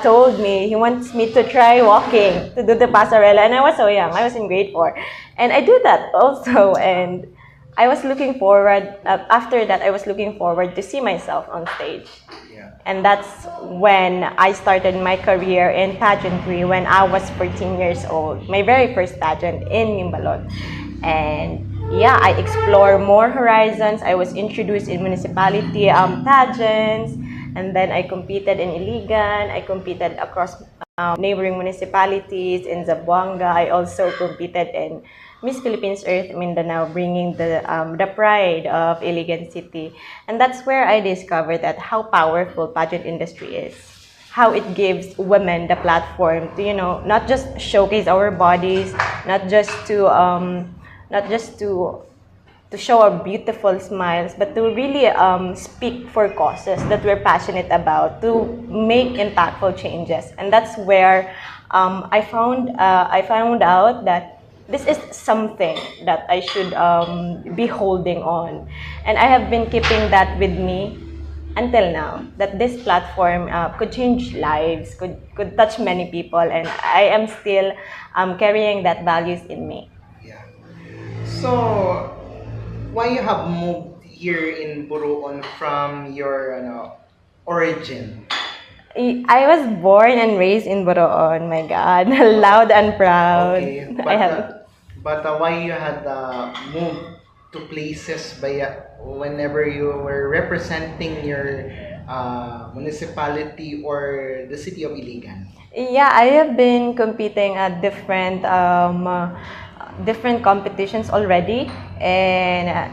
E: told me. He wants me to try walking, to do the pasarela, and I was so young. I was in grade 4, and I do that also. And I was looking forward. After that, I was looking forward to see myself on stage. And that's when I started my career in pageantry when I was 14 years old. My very first pageant in Mimbalot. And yeah, I explore more horizons. I was introduced in municipality pageants. And then I competed in Iligan. I competed across neighboring municipalities in Zamboanga. I also competed in Miss Philippines Earth Mindanao, bringing the pride of Iligan City. And that's where I discovered that how powerful pageant industry is. How it gives women the platform to, not just showcase our bodies, not just to show our beautiful smiles, but to really speak for causes that we're passionate about, to make impactful changes. And that's where I found out that this is something that I should be holding on. And I have been keeping that with me until now, that this platform could change lives, could touch many people, and I am still carrying that values in me.
A: Yeah. So, why you have moved here in Buruon from your origin?
E: I was born and raised in Boroon. My God, loud and proud.
A: Okay, but why you had moved to places by whenever you were representing your municipality or the city of Iligan?
E: Yeah, I have been competing at different competitions already, and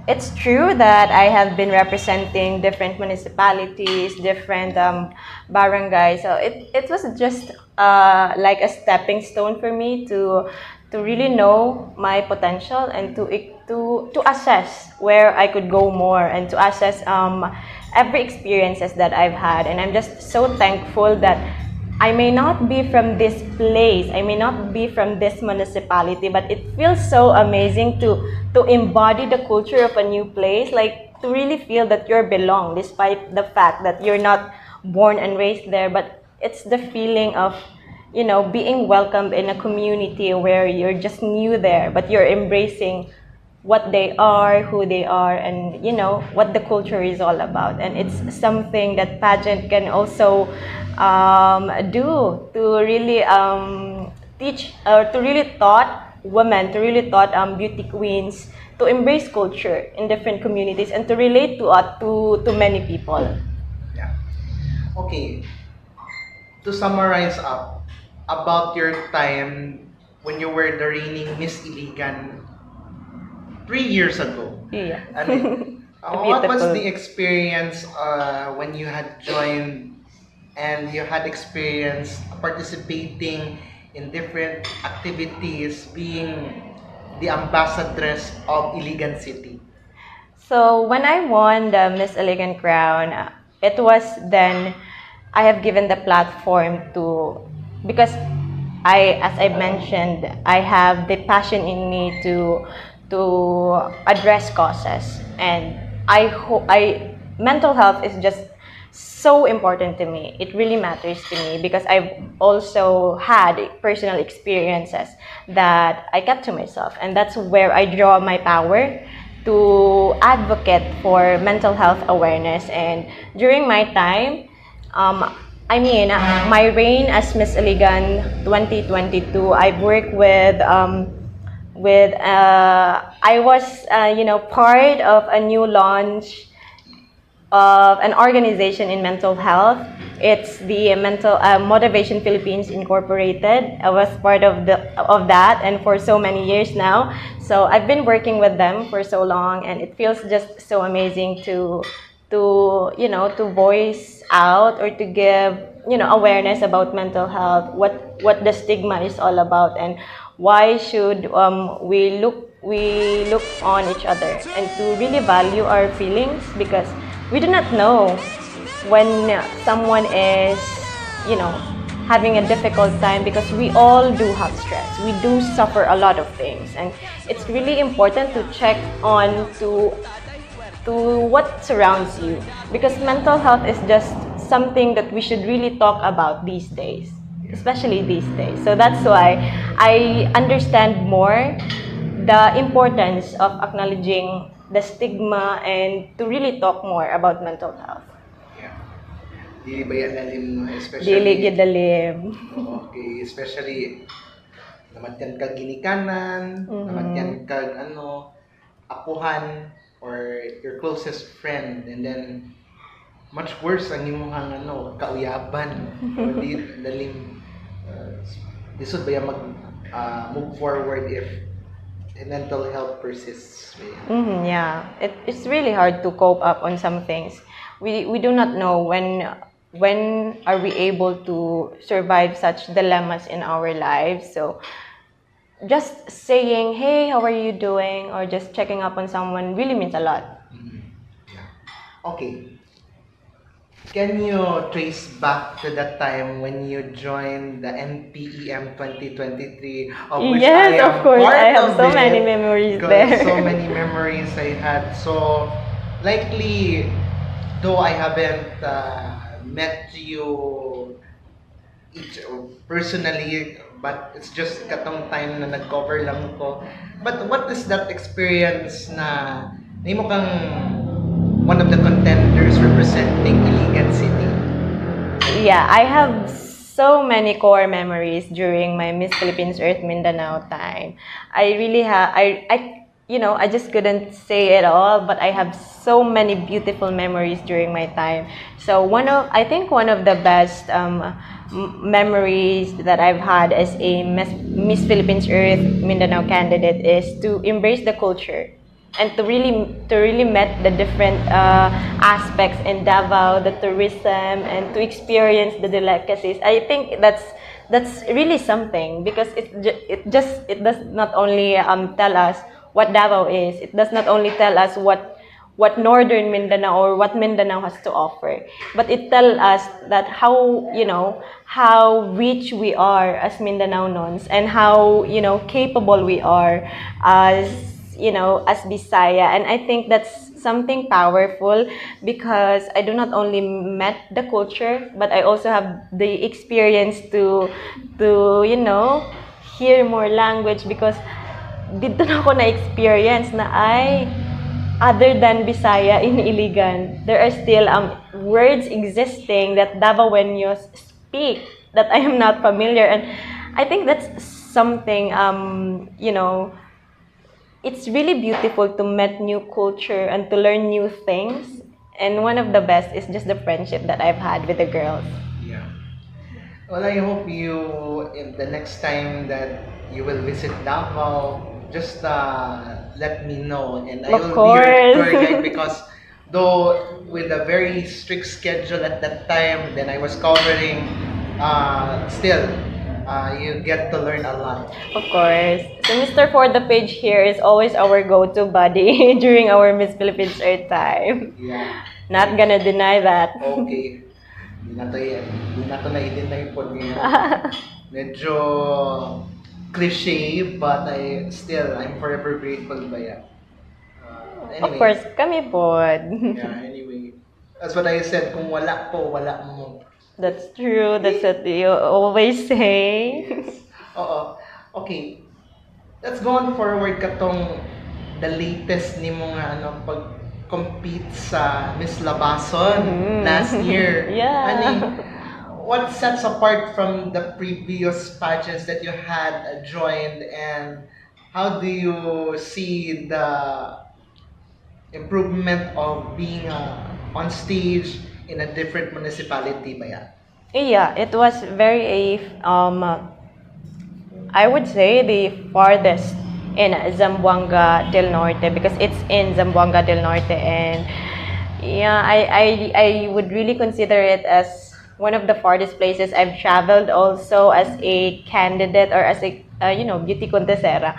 E: it's true that I have been representing different municipalities, different barangays. So it was just like a stepping stone for me to really know my potential and to assess where I could go more and to assess every experiences that I've had. And I'm just so thankful that I may not be from this place, I may not be from this municipality, but it feels so amazing to embody the culture of a new place, like to really feel that you belong despite the fact that you're not born and raised there, but it's the feeling of, being welcomed in a community where you're just new there, but you're embracing what they are, who they are, and what the culture is all about. And it's something that pageant can also do to really teach or to really taught women, to really taught beauty queens to embrace culture in different communities and to relate to many people.
A: Yeah. Okay. To summarize up about your time when you were the reigning Miss Iligan 3 years ago.
E: Yeah.
A: And what was the experience when you had joined and you had experience participating in different activities, being the ambassadress of Iligan City?
E: So when I won the Miss Iligan crown, it was then I have given the platform because as I mentioned, I have the passion in me to address causes. And I mental health is just so important to me. It really matters to me because I've also had personal experiences that I kept to myself, and that's where I draw my power to advocate for mental health awareness. And during my time, my reign as Miss Iligan 2022, I've worked with I was part of a new launch of an organization in mental health. It's the Mental Motivation Philippines Incorporated. I was part of that, and for so many years now. So I've been working with them for so long, and it feels just so amazing to voice out or to give awareness about mental health, what the stigma is all about, and why should we look on each other and to really value our feelings, because we do not know when someone is having a difficult time, because we all do have stress, we do suffer a lot of things, and it's really important to check on to what surrounds you, because mental health is just something that we should really talk about these days, especially these days. So that's why I understand more the importance of acknowledging the stigma and to really talk more about mental health.
A: Yeah. Dili ba yan lalim, no? Especially...
E: Dili gidalim.
A: Okay, especially namatyan kag ginikanan, namatyan kag apuhan, or your closest friend, and then much worse ang imong kauyaban. O di dalim lisod ba yan move forward if mental health persists.
E: Yeah, it's really hard to cope up on some things. We do not know when are we able to survive such dilemmas in our lives. So just saying, hey, how are you doing, or just checking up on someone really means a lot.
A: Yeah. Okay. Can you trace back to that time when you joined the NPEM 2023, of which
E: Yes,
A: I am
E: of course.
A: part
E: I have
A: of
E: so
A: it,
E: many memories
A: because
E: there.
A: so many memories I had. So likely, though I haven't met you personally, but it's just katong time na nag-cover lang ko. But what is that experience na nimo kang one of the contenders representing Iligan City?
E: Yeah, I have so many core memories during my Miss Philippines Earth Mindanao time. I really have, I just couldn't say it all, but I have so many beautiful memories during my time. So I think one of the best memories that I've had as a Miss Philippines Earth Mindanao candidate is to embrace the culture and to really met the different aspects in Davao, the tourism, and to experience the delicacies. I think that's really something, because it does not only tell us what Davao is. It does not only tell us what northern Mindanao or what Mindanao has to offer, but it tells us that how rich we are as Mindanaonons, and how capable we are as Bisaya. And I think that's something powerful, because I do not only met the culture, but I also have the experience to hear more language, because dito na ako na-experience na other than Bisaya in Iligan, there are still words existing that Davaoenos speak that I am not familiar. And I think that's something it's really beautiful to meet new culture and to learn new things. And one of the best is just the friendship that I've had with the girls.
A: Yeah. Well, I hope in the next time that you will visit Davao, just let me know, and I
E: Of
A: will
E: course.
A: be your tour guide, because though with a very strict schedule at that time, then I was covering, still, you get to learn a lot.
E: Of course. So Mr. For the page here is always our go-to buddy during our Miss Philippines Earth time.
A: Yeah.
E: Not gonna deny that.
A: Okay. Di na to na i-deny po niya. Medyo cliche, but I'm forever grateful ba yan.
E: Of
A: Anyway,
E: course, kami po.
A: yeah, anyway. That's what I said, kung wala po, wala mo.
E: That's true. That's what you always say.
A: Yes. Oo. Okay. Let's go on forward katong the latest ni mo nga pag-compete sa Miss Labason last year.
E: Yeah.
A: Ani, what sets apart from the previous pageants that you had joined, and how do you see the improvement of being on stage in a different municipality ba yan?
E: Yeah, it was very I would say the farthest in Zamboanga del Norte, because it's in Zamboanga del Norte, and yeah, I would really consider it as one of the farthest places I've traveled also as a candidate or as a beauty contestera.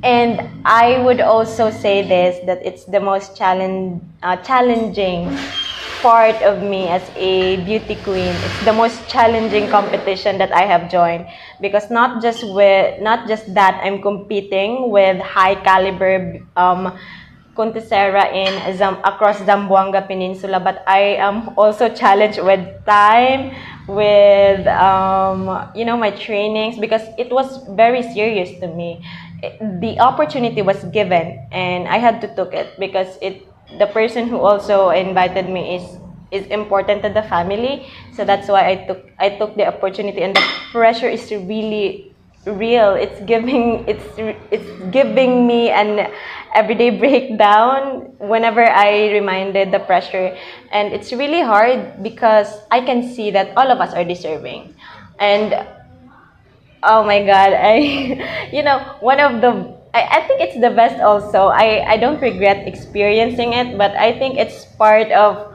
E: And I would also say this, that it's the most challenging part of me as a beauty queen. It's the most challenging competition that I have joined, because not just that I'm competing with high caliber contestera across Zamboanga Peninsula, but I am also challenged with time, with my trainings, because it was very serious to me. The opportunity was given and I had to took it, because the person who also invited me is important to the family. So that's why I took the opportunity, and the pressure is really real. It's giving me an everyday breakdown whenever I reminded the pressure, and it's really hard because I can see that all of us are deserving. And oh my God, one of I think it's the best also. I don't regret experiencing it, but I think it's part of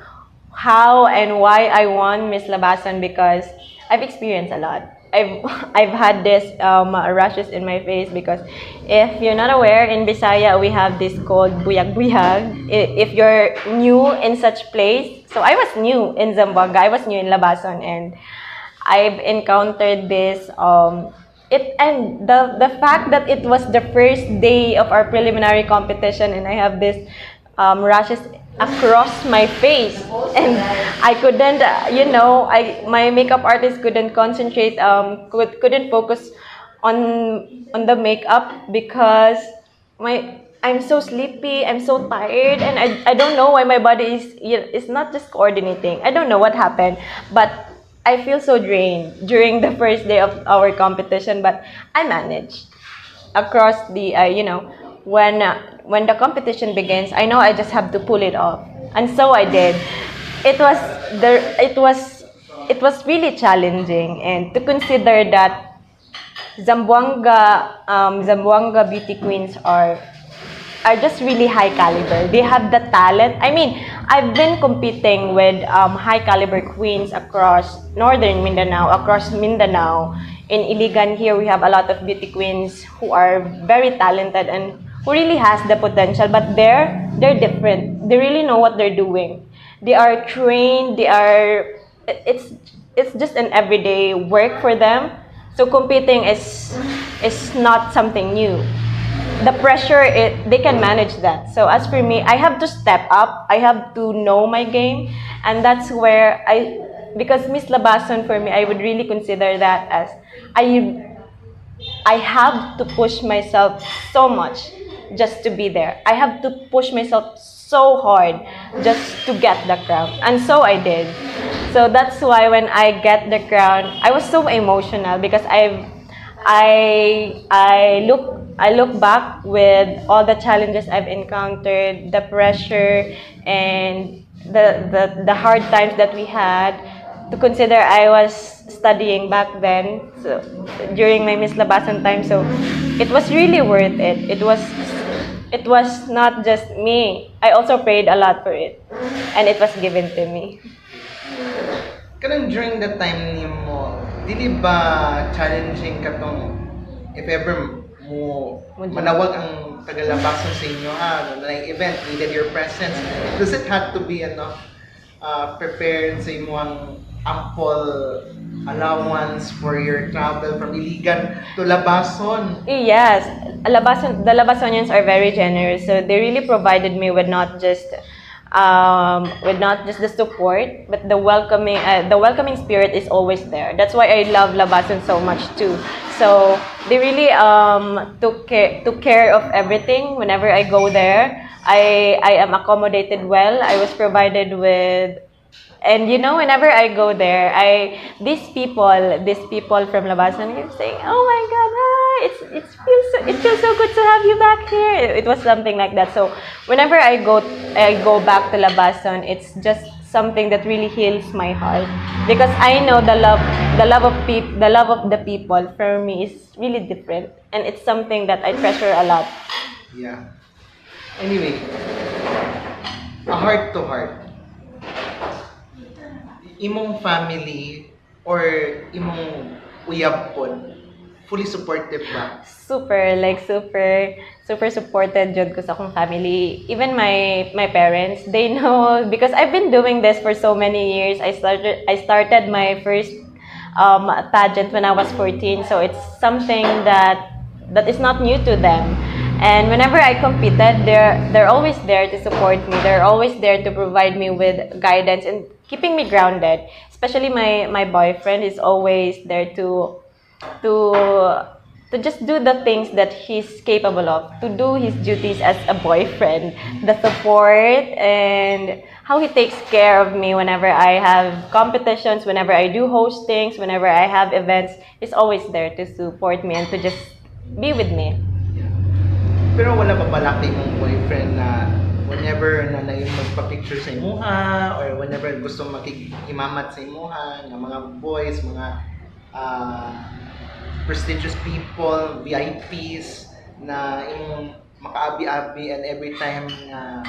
E: how and why I won Miss Labason, because I've experienced a lot. I've had this rashes in my face, because if you're not aware, in Bisaya we have this called buyag-buyag. If you're new in such place, so I was new in Zamboanga, I was new in Labason, and I've encountered this and the fact that it was the first day of our preliminary competition, and I have this rashes across my face, and I couldn't my makeup artist couldn't concentrate, couldn't focus on the makeup, because I'm so sleepy, I'm so tired, and I don't know why my body is not just coordinating. I don't know what happened, but I feel so drained during the first day of our competition, but I managed across the when the competition begins. I know I just have to pull it off, and so I did. It was really challenging, and to consider that Zamboanga beauty queens are just really high caliber. They have the talent. I mean, I've been competing with high caliber queens across northern Mindanao, across Mindanao. In Iligan here, we have a lot of beauty queens who are very talented and who really has the potential, but they're different. They really know what they're doing. They are trained. It's just an everyday work for them. So competing is not something new. The pressure, they can manage that. So as for me, I have to step up. I have to know my game, and that's where because Miss Labason for me, I would really consider that as I have to push myself so much just to be there. I have to push myself so hard just to get the crown, and so I did. So that's why when I get the crown, I was so emotional, because I look back with all the challenges I've encountered, the pressure and the hard times that we had. To consider, I was studying back then, so during my Miss Labason time, so it was really worth it. It was not just me. I also prayed a lot for it, and it was given to me.
A: Kanang during that time ni mo, dili ba challenging ka tong if ever mo manawag ang Tagalabason sa inyo na event, needed your presence? Does it have to be prepared sa imo ang ample allowance for your travel from Iligan to Labason.
E: Yes, the Labasonians are very generous. So they really provided me with not just the support, but the welcoming spirit is always there. That's why I love Labason so much too. So they really took care of everything whenever I go there. I am accommodated well. I was provided with. And you know, whenever I go there, these people from Labasan keep saying, "Oh my God, hi! It feels so good to have you back here." It was something like that. So whenever I go back to Labasan, it's just something that really heals my heart because I know the love of the people for me is really different, and it's something that I treasure a lot.
A: Yeah. Anyway, a heart to heart. Imong family or imong uyab pod fully supportive ba?
E: Super supported jud ko sa akong family. Even my parents, they know because I've been doing this for so many years. I started my first pageant when I was 14, so it's something that is not new to them. And whenever I competed, they're always there to support me. They're always there to provide me with guidance and keeping me grounded. Especially my boyfriend is always there to just do the things that he's capable of, to do his duties as a boyfriend, the support and how he takes care of me whenever I have competitions, whenever I do hostings, whenever I have events. He's always there to support me and to just be with me.
A: Pero wala ba balaki mong boyfriend na whenever na yung magpa-picture sa imuha or whenever gusto makikimamat sa imuha ng mga boys, mga prestigious people, VIPs na imong makaabi-abi and every time na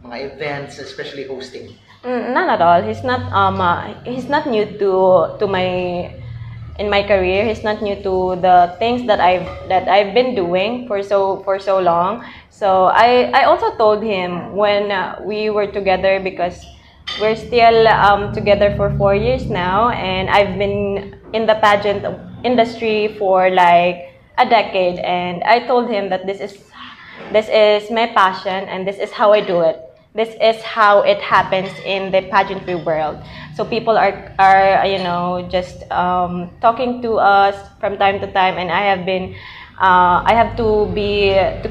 A: mga events, especially hosting?
E: Not at all. He's not new to my career. He's not new to the things that I've been doing for so long. So I also told him when we were together, because we're still together for 4 years now, and I've been in the pageant industry for like a decade, and I told him that this is my passion and this is how I do it. This is how it happens in the pageantry world. So people are just talking to us from time to time, and I have to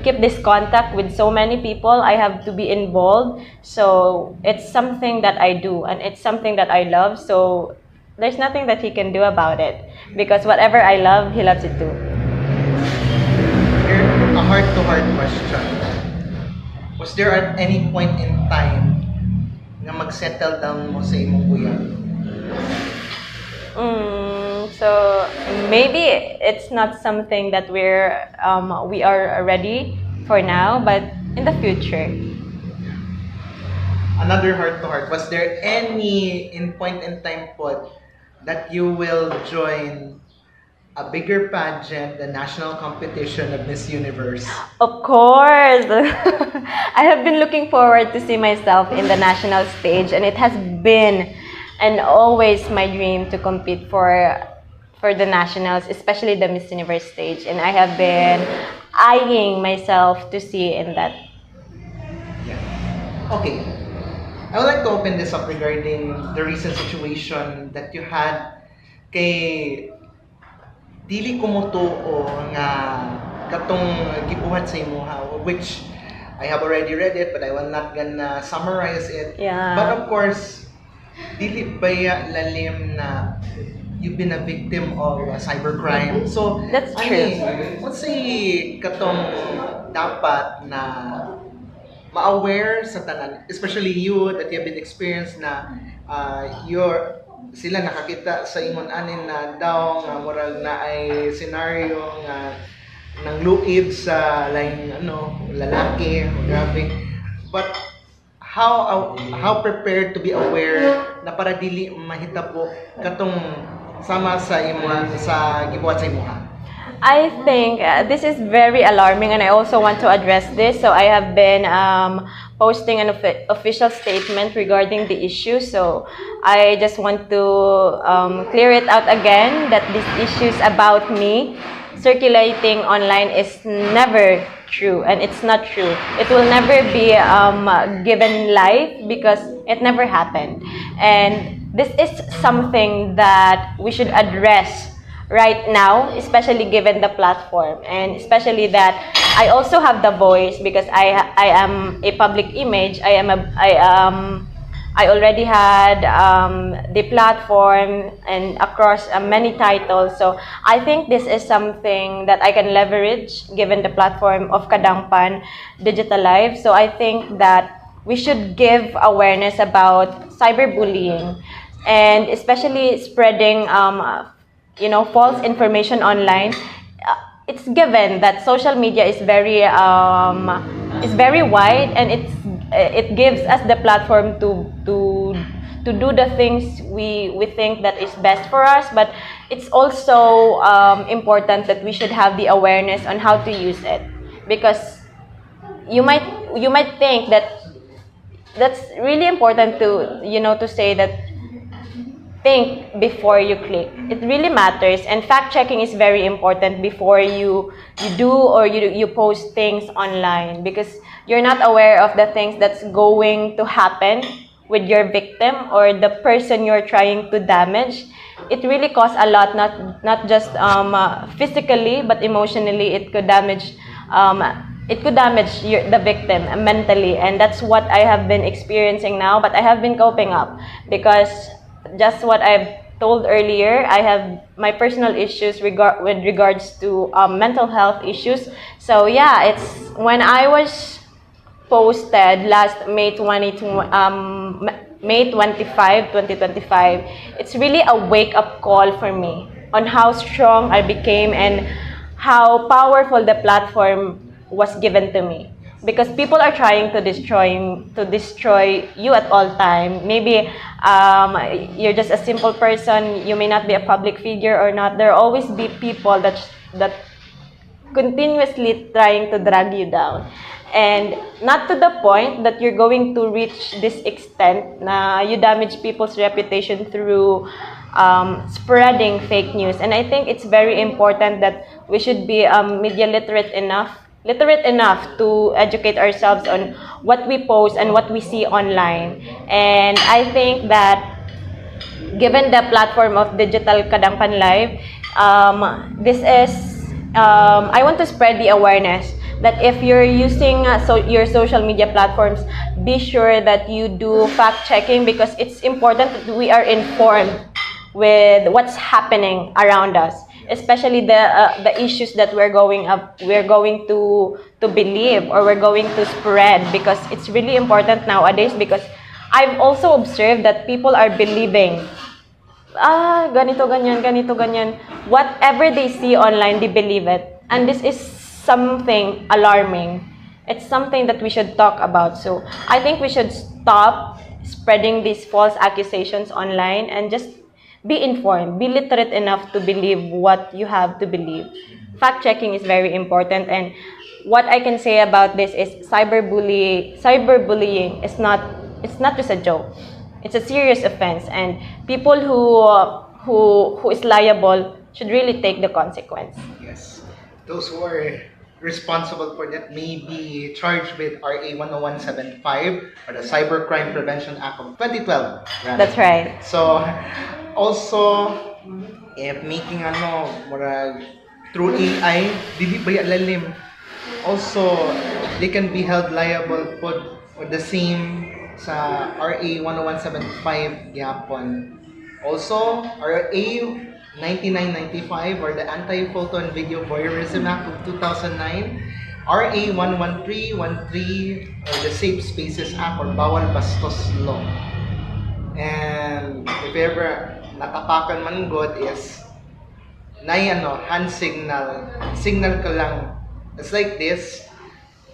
E: keep this contact with so many people. I have to be involved. So it's something that I do, and it's something that I love. So there's nothing that he can do about it, because whatever I love, he loves it too.
A: Here, a heart-to-heart question. Was there at any point in time na mag-settle down mo sa imong kuya?
E: So maybe it's not something that we are ready for now, but in the future.
A: Another heart-to-heart. Was there any point in time po that you will join a bigger pageant, the national competition of Miss Universe?
E: Of course! I have been looking forward to see myself in the national stage, and it has been and always my dream to compete for the nationals, especially the Miss Universe stage, and I have been eyeing myself to see in that.
A: Yeah. Okay. I would like to open this up regarding the recent situation that you had kay dili ko motuo nga katong gibuhat sa imuha, which I have already read it, but I will not gonna summarize it.
E: Yeah.
A: But of course, dili baya lalim na you've been a victim of cybercrime. So
E: That's true.
A: Let's say katong dapat na ma-aware sa tanan, especially you that you have been experienced na sila nakakita sa ingon anin na daw nga murag na ay scenario nga nang luib sa laing lalaki, grabe. But how prepared to be aware na para dili mahitabo katong sama sa imuha sa gibuhat sa imuha?
E: I think this is very alarming, and I also want to address this. So I have been posting an official statement regarding the issue. So I just want to clear it out again that these issues about me circulating online is never true, and it's not true. It will never be given life because it never happened. And this is something that we should address right now, especially given the platform, and especially that I also have the voice because I am a public image. I already had the platform and across many titles. So I think this is something that I can leverage given the platform of Kadangpan Digital Life. So I think that we should give awareness about cyberbullying and especially spreading false information online. It's given that social media is very wide, and it gives us the platform to do the things we think that is best for us. But it's also important that we should have the awareness on how to use it, because you might think that that's really important to say that think before you click. It really matters, and fact checking is very important before you do or you post things online, because you're not aware of the things that's going to happen with your victim or the person you're trying to damage. It really costs a lot, not just physically but emotionally. It could damage the victim mentally, and that's what I have been experiencing now. But I have been coping up because just what I've told earlier, I have my personal issues with regards to mental health issues. So yeah, it's when I was posted last May 25, 2025, it's really a wake-up call for me on how strong I became and how powerful the platform was given to me. Because people are trying to destroy you at all time. Maybe you're just a simple person. You may not be a public figure or not. There will always be people that continuously trying to drag you down, and not to the point that you're going to reach this extent na you damage people's reputation through spreading fake news. And I think it's very important that we should be media literate enough to educate ourselves on what we post and what we see online. And I think that given the platform of Digital Kadangpan Live, this is I want to spread the awareness that if you're using your social media platforms, be sure that you do fact checking, because it's important that we are informed with what's happening around us, especially the issues that we're going to believe or we're going to spread, because it's really important nowadays. Because I've also observed that people are believing ganito ganyan, whatever they see online, they believe it, and this is something alarming. It's something that we should talk about. So I think we should stop spreading these false accusations online and just be informed, be literate enough to believe what you have to believe. Fact checking is very important, and what I can say about this is cyberbullying is not just a joke. It's a serious offense, and people who is liable should really take the consequence.
A: Yes. Those who are responsible for that may be charged with RA 10175 or the Cybercrime Prevention Act of 2012. Right?
E: That's right.
A: So, also, if making murag through AI, dili ba lalim? Also, they can be held liable for the same sa RA 10175 gyapon. Also, RA 9995 or the Anti-Photo and Video Voyeurism Act of 2009, RA 11313 or the Safe Spaces Act or Bawal Bastos Law. And if ever natapakan man God is hand signal ka lang. It's like this,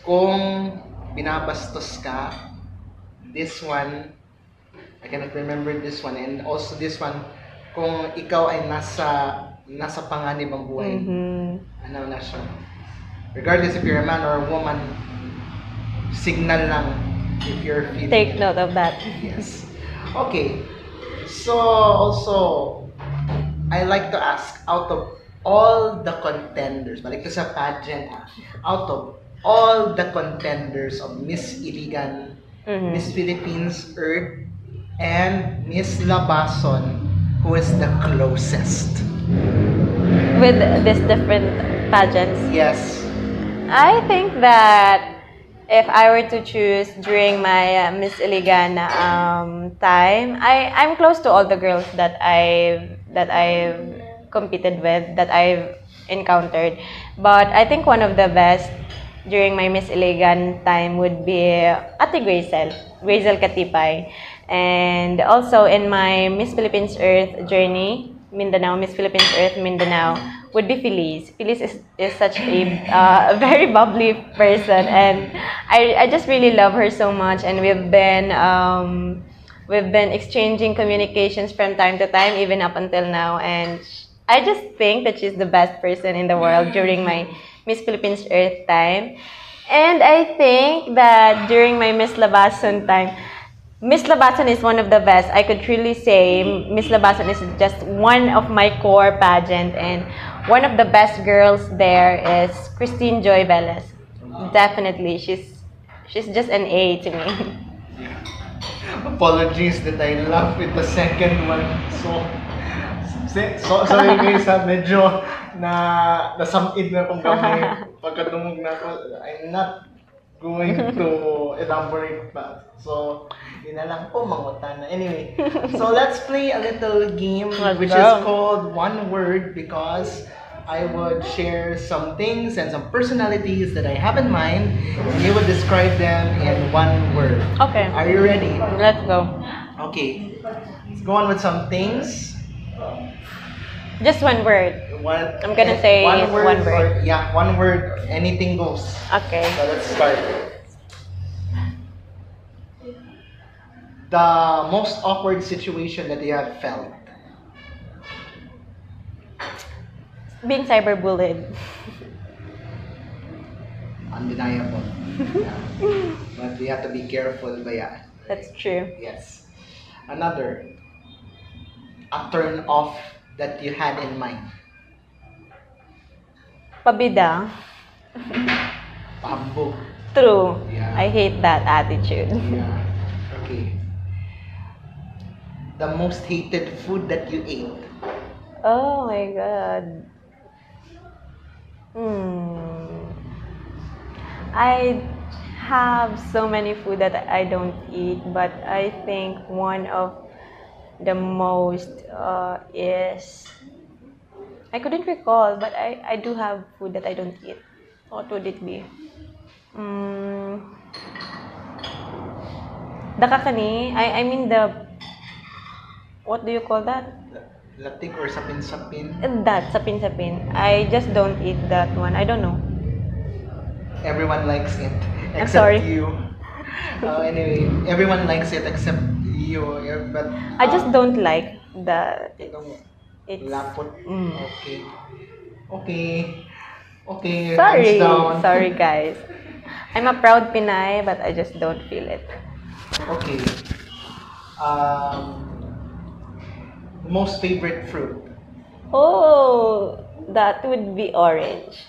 A: kung binabastos ka, this one, I cannot remember this one, and also this one, kung ikaw ay nasa panganib ang buhay. Ano na siya. Regardless if you're a man or a woman, signal lang If you're feeling
E: Take
A: it.
E: note of that.
A: Yes. Okay. So also, I like to ask, out of all the contenders, balik to sa pageant, out of all the contenders of Miss Iligan,
E: Mhm.
A: Miss Philippines Earth, and Miss Labason, who is the closest?
E: With these different pageants.
A: Yes.
E: I think that if I were to choose during my Miss Iligan time, I'm close to all the girls that I've competed with, that I've encountered. But I think one of the best during my Miss Iligan time would be Ate Grazel Katipay. And also in my Miss Philippines Earth journey, Mindanao, Miss Philippines Earth Mindanao, would be Feliz. Feliz is such a very bubbly person, and I just really love her so much. And we've been exchanging communications from time to time, even up until now. And I just think that she's the best person in the world during my Miss Philippines Earth time. And I think that during my Miss Labason time, Miss Labason is one of the best. I could truly say Miss Labason is just one of my core pageant, and one of the best girls there is Christine Joy Velez. Definitely, she's just an A to me.
A: Apologies that I laughed with the second one. Sorry guys, medyo nasamid na kung gamay. Pagkatungog na ako, I'm not going to elaborate pa. So, yun na lang po, mangutan na. Anyway, so let's play a little game which is called One Word, because I would share some things and some personalities that I have in mind, and you would describe them in one word.
E: Okay,
A: Are you ready?
E: let's go.
A: Okay, let's go on with some things.
E: Just one word. I'm gonna say one word.
A: Yeah, one word. Anything goes.
E: Okay.
A: So let's start. The most awkward situation that you have felt.
E: Being cyberbullied.
A: Undeniable. Yeah. But we have to be careful. But yeah.
E: That's true.
A: Yes. Another. A turn off that you had in mind.
E: Pabida.
A: Pambog.
E: True.
A: Yeah.
E: I hate that attitude.
A: Yeah. Okay. The most hated food that you ate.
E: Oh my god. I have so many food that I don't eat, but I think one of the most is, I couldn't recall, but I do have food that I don't eat. What would it be? The kakani. I mean the, what do you call that?
A: Latik or sapin-sapin.
E: That, sapin-sapin. I just don't eat that one. I don't know.
A: Everyone likes it
E: I'm
A: except
E: sorry.
A: you. Anyway, everyone likes it except you. But
E: I just don't like the,
A: itong
E: it's,
A: lapot.
E: Mm.
A: Okay. Okay. Okay.
E: Sorry.
A: Hands down.
E: Sorry guys. I'm a proud Pinay, but I just don't feel it.
A: Okay. Most favorite fruit.
E: Oh, that would be orange.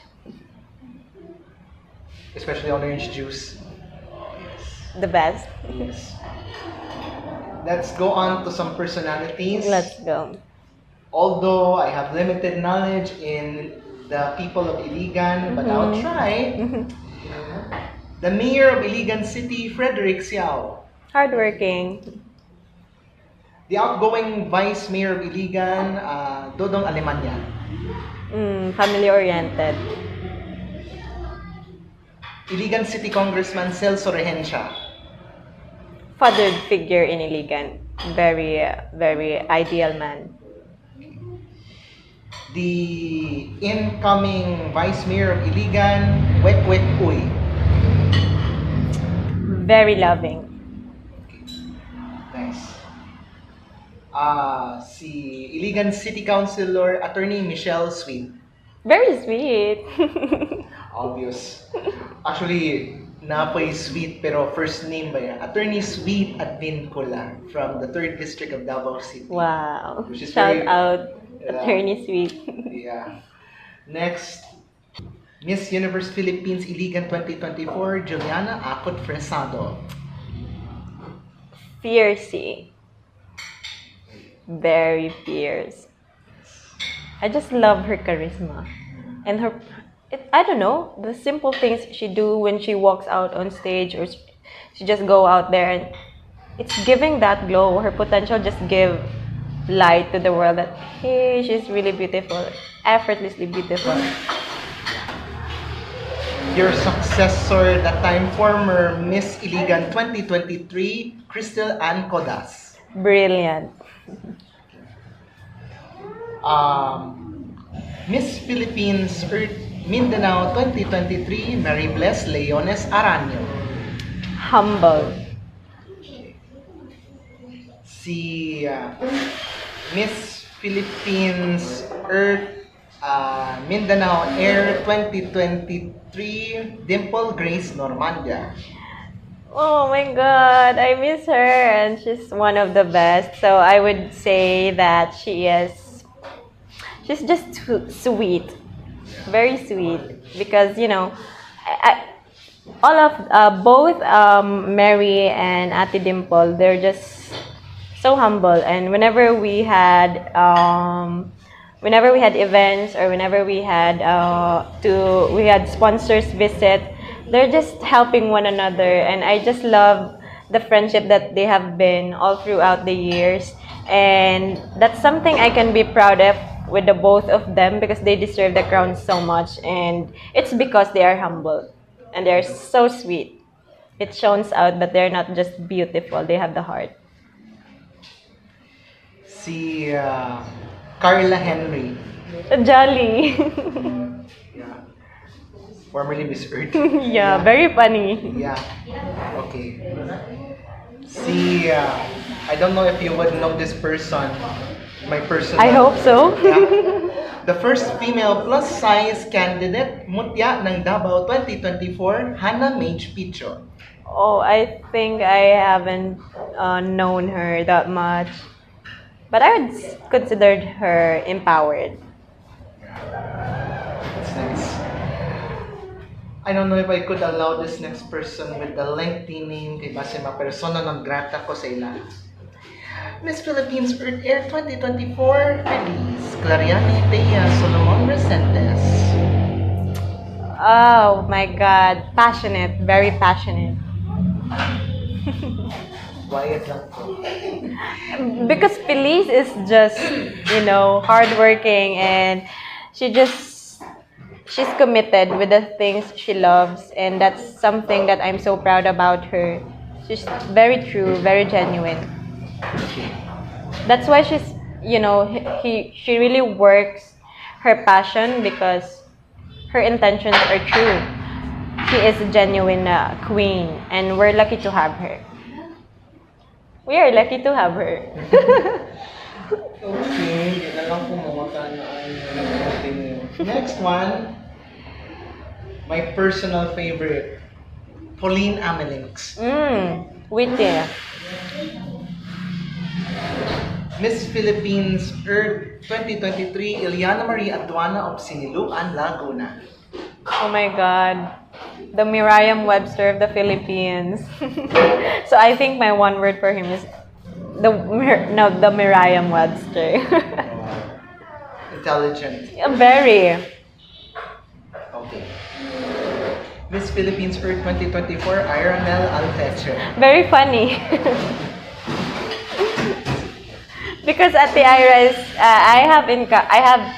A: Especially orange juice.
E: The best.
A: Yes. Let's go on to some personalities.
E: Let's go.
A: Although I have limited knowledge in the people of Iligan, but I'll try. The mayor of Iligan City, Frederick Xiao.
E: Hardworking.
A: The outgoing vice mayor of Iligan, Dodong Alemania.
E: Family-oriented.
A: Iligan City Congressman Celso Regencia.
E: Fathered figure in Iligan. Very, very ideal man.
A: The incoming vice mayor of Iligan, Wek Wek Uy.
E: Very loving.
A: Nice. Si Iligan City Councilor Attorney Michelle Sweet.
E: Very sweet.
A: Obvious. Actually, Napoy Sweet, pero first name ba yan? Attorney Sweet Advincula from the 3rd District of Davao City.
E: Wow.
A: Which is
E: Shout
A: very-
E: out,
A: Yeah.
E: Attorney Sweet.
A: Yeah. Next, Miss Universe Philippines Iligan 2024, Juliana Acot Fresado.
E: Fiercey. Very fierce. I just love her charisma. And I don't know, the simple things she do when she walks out on stage or she just go out there and it's giving that glow. Her potential just give light to the world that, hey, she's really beautiful. Effortlessly beautiful.
A: Your successor, the time former Miss Iligan 2023, Crystal Ann Codas.
E: Brilliant.
A: Miss Philippines Earth Mindanao 2023, Mary Bless Leones Aranyo.
E: Humble.
A: Si Miss Philippines Earth Mindanao Air 2023, Dimple Grace Normandia.
E: Oh my god, I miss her and she's one of the best. So I would say that she's just sweet. Very sweet because all of both Mary and Ate Dimple, they're just so humble, and whenever we had events or whenever we had sponsors visit, they're just helping one another, and I just love the friendship that they have been all throughout the years, and that's something I can be proud of with the both of them because they deserve the crown so much, and it's because they are humble and they're so sweet. It shows out that they're not just beautiful, they have the heart.
A: Si Carla Henry.
E: Jolly.
A: Yeah. Formerly Miss Earth.
E: Yeah, very funny.
A: Yeah. Okay. Si I don't know if you would know this person. My personal.
E: I hope so.
A: Yeah. The first female plus-size candidate, Mutya ng Davao 2024, Hannah Mage Picho.
E: Oh, I think I haven't known her that much. But I would consider her empowered.
A: That's nice. I don't know if I could allow this next person with the lengthy name kay base ma-persona non grata ko sa ila. Miss Philippines Earth Air 2024, release, Clariani Thea Solomon Resentes.
E: Oh my god, passionate, very passionate.
A: Quiet lang po.
E: Because Felice is just, hardworking, and she's committed with the things she loves, and that's something that I'm so proud about her. She's very true, very genuine. That's why she's, she really works her passion because her intentions are true. She is a genuine queen, and we're lucky to have her. We are lucky to have her.
A: Okay, yun na lang po mga Next one, my personal favorite, Pauline Amelinx.
E: Witty.
A: Miss Philippines Earth 2023, Ileana Marie Aduana of Siniluan, Laguna.
E: Oh my God. The Merriam-Webster of the Philippines. So I think my one word for him is the Merriam-Webster.
A: Intelligent.
E: Yeah, very.
A: Okay. Miss Philippines Earth 2024, Ironel Alteche.
E: Very funny. Because Ate Ira is, I have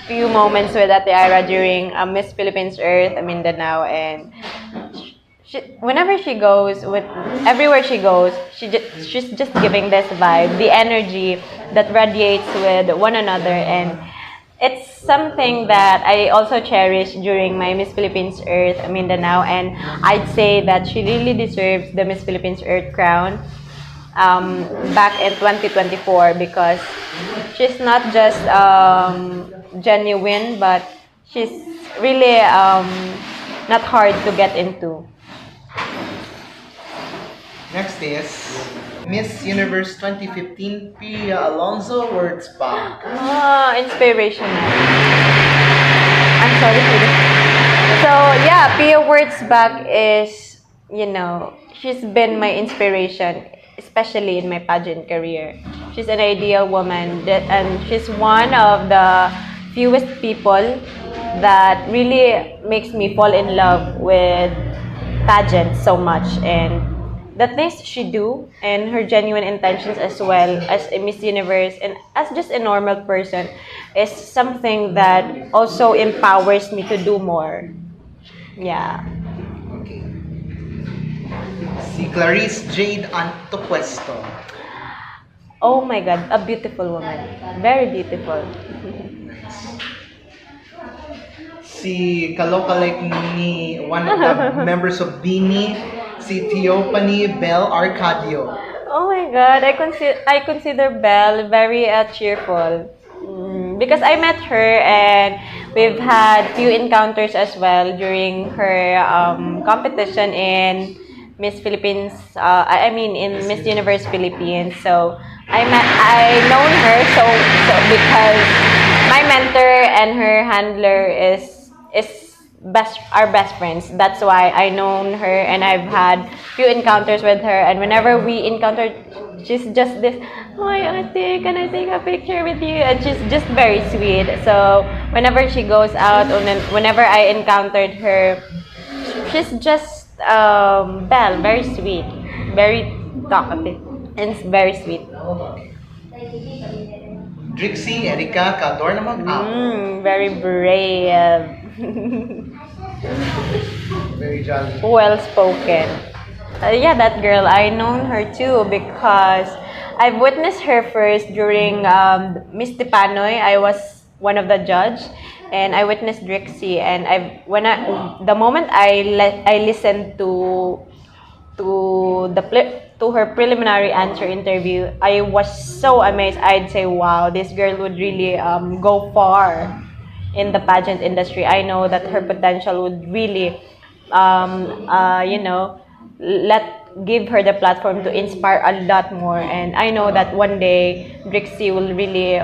E: few moments with Ate Ira during Miss Philippines Earth, Mindanao, and whenever she goes, everywhere she goes, she's just giving this vibe, the energy that radiates with one another, and it's something that I also cherish during my Miss Philippines Earth, Mindanao, and I'd say that she really deserves the Miss Philippines Earth crown. Back in 2024, because she's not just genuine, but she's really not hard to get into.
A: Next is Miss Universe 2015, Pia Alonso, words back.
E: Oh, inspirational. I'm sorry for this. So yeah, Pia Words Back is, she's been my inspiration, especially in my pageant career. She's an ideal woman, and she's one of the fewest people that really makes me fall in love with pageants so much, and the things she do and her genuine intentions as well as a Miss Universe and as just a normal person is something that also empowers me to do more. Yeah.
A: Okay. Si Clarice Jade Antopuesto.
E: Oh my God, a beautiful woman. Very beautiful.
A: Si Kalokalike ni one of the members of Bini, si Theophany Bell Arcadio.
E: Oh my God, I consider Belle very cheerful. Because I met her and we've had few encounters as well during her competition in Miss Philippines. I mean in Miss Universe Philippines. So I known her so because my mentor and her handler is best friends. That's why I known her and I've had few encounters with her, and whenever we encountered, she's just this, "Hi ate, can I take a picture with you?" And she's just very sweet. So whenever she goes out and then whenever I encountered her, she's just Belle, very sweet, very talkative, and very sweet.
A: Drixie Erika Cador na mag-out.
E: Very brave.
A: Very jolly.
E: Well spoken. Yeah, that girl, I known her too because I've witnessed her first during Miss Tipanoy. I was one of the judge, and I witnessed Drixie. And the moment I listened to her preliminary answer interview, I was so amazed. I'd say, wow, this girl would really go far in the pageant industry. I know that her potential would really, give her the platform to inspire a lot more. And I know that one day Drixie will really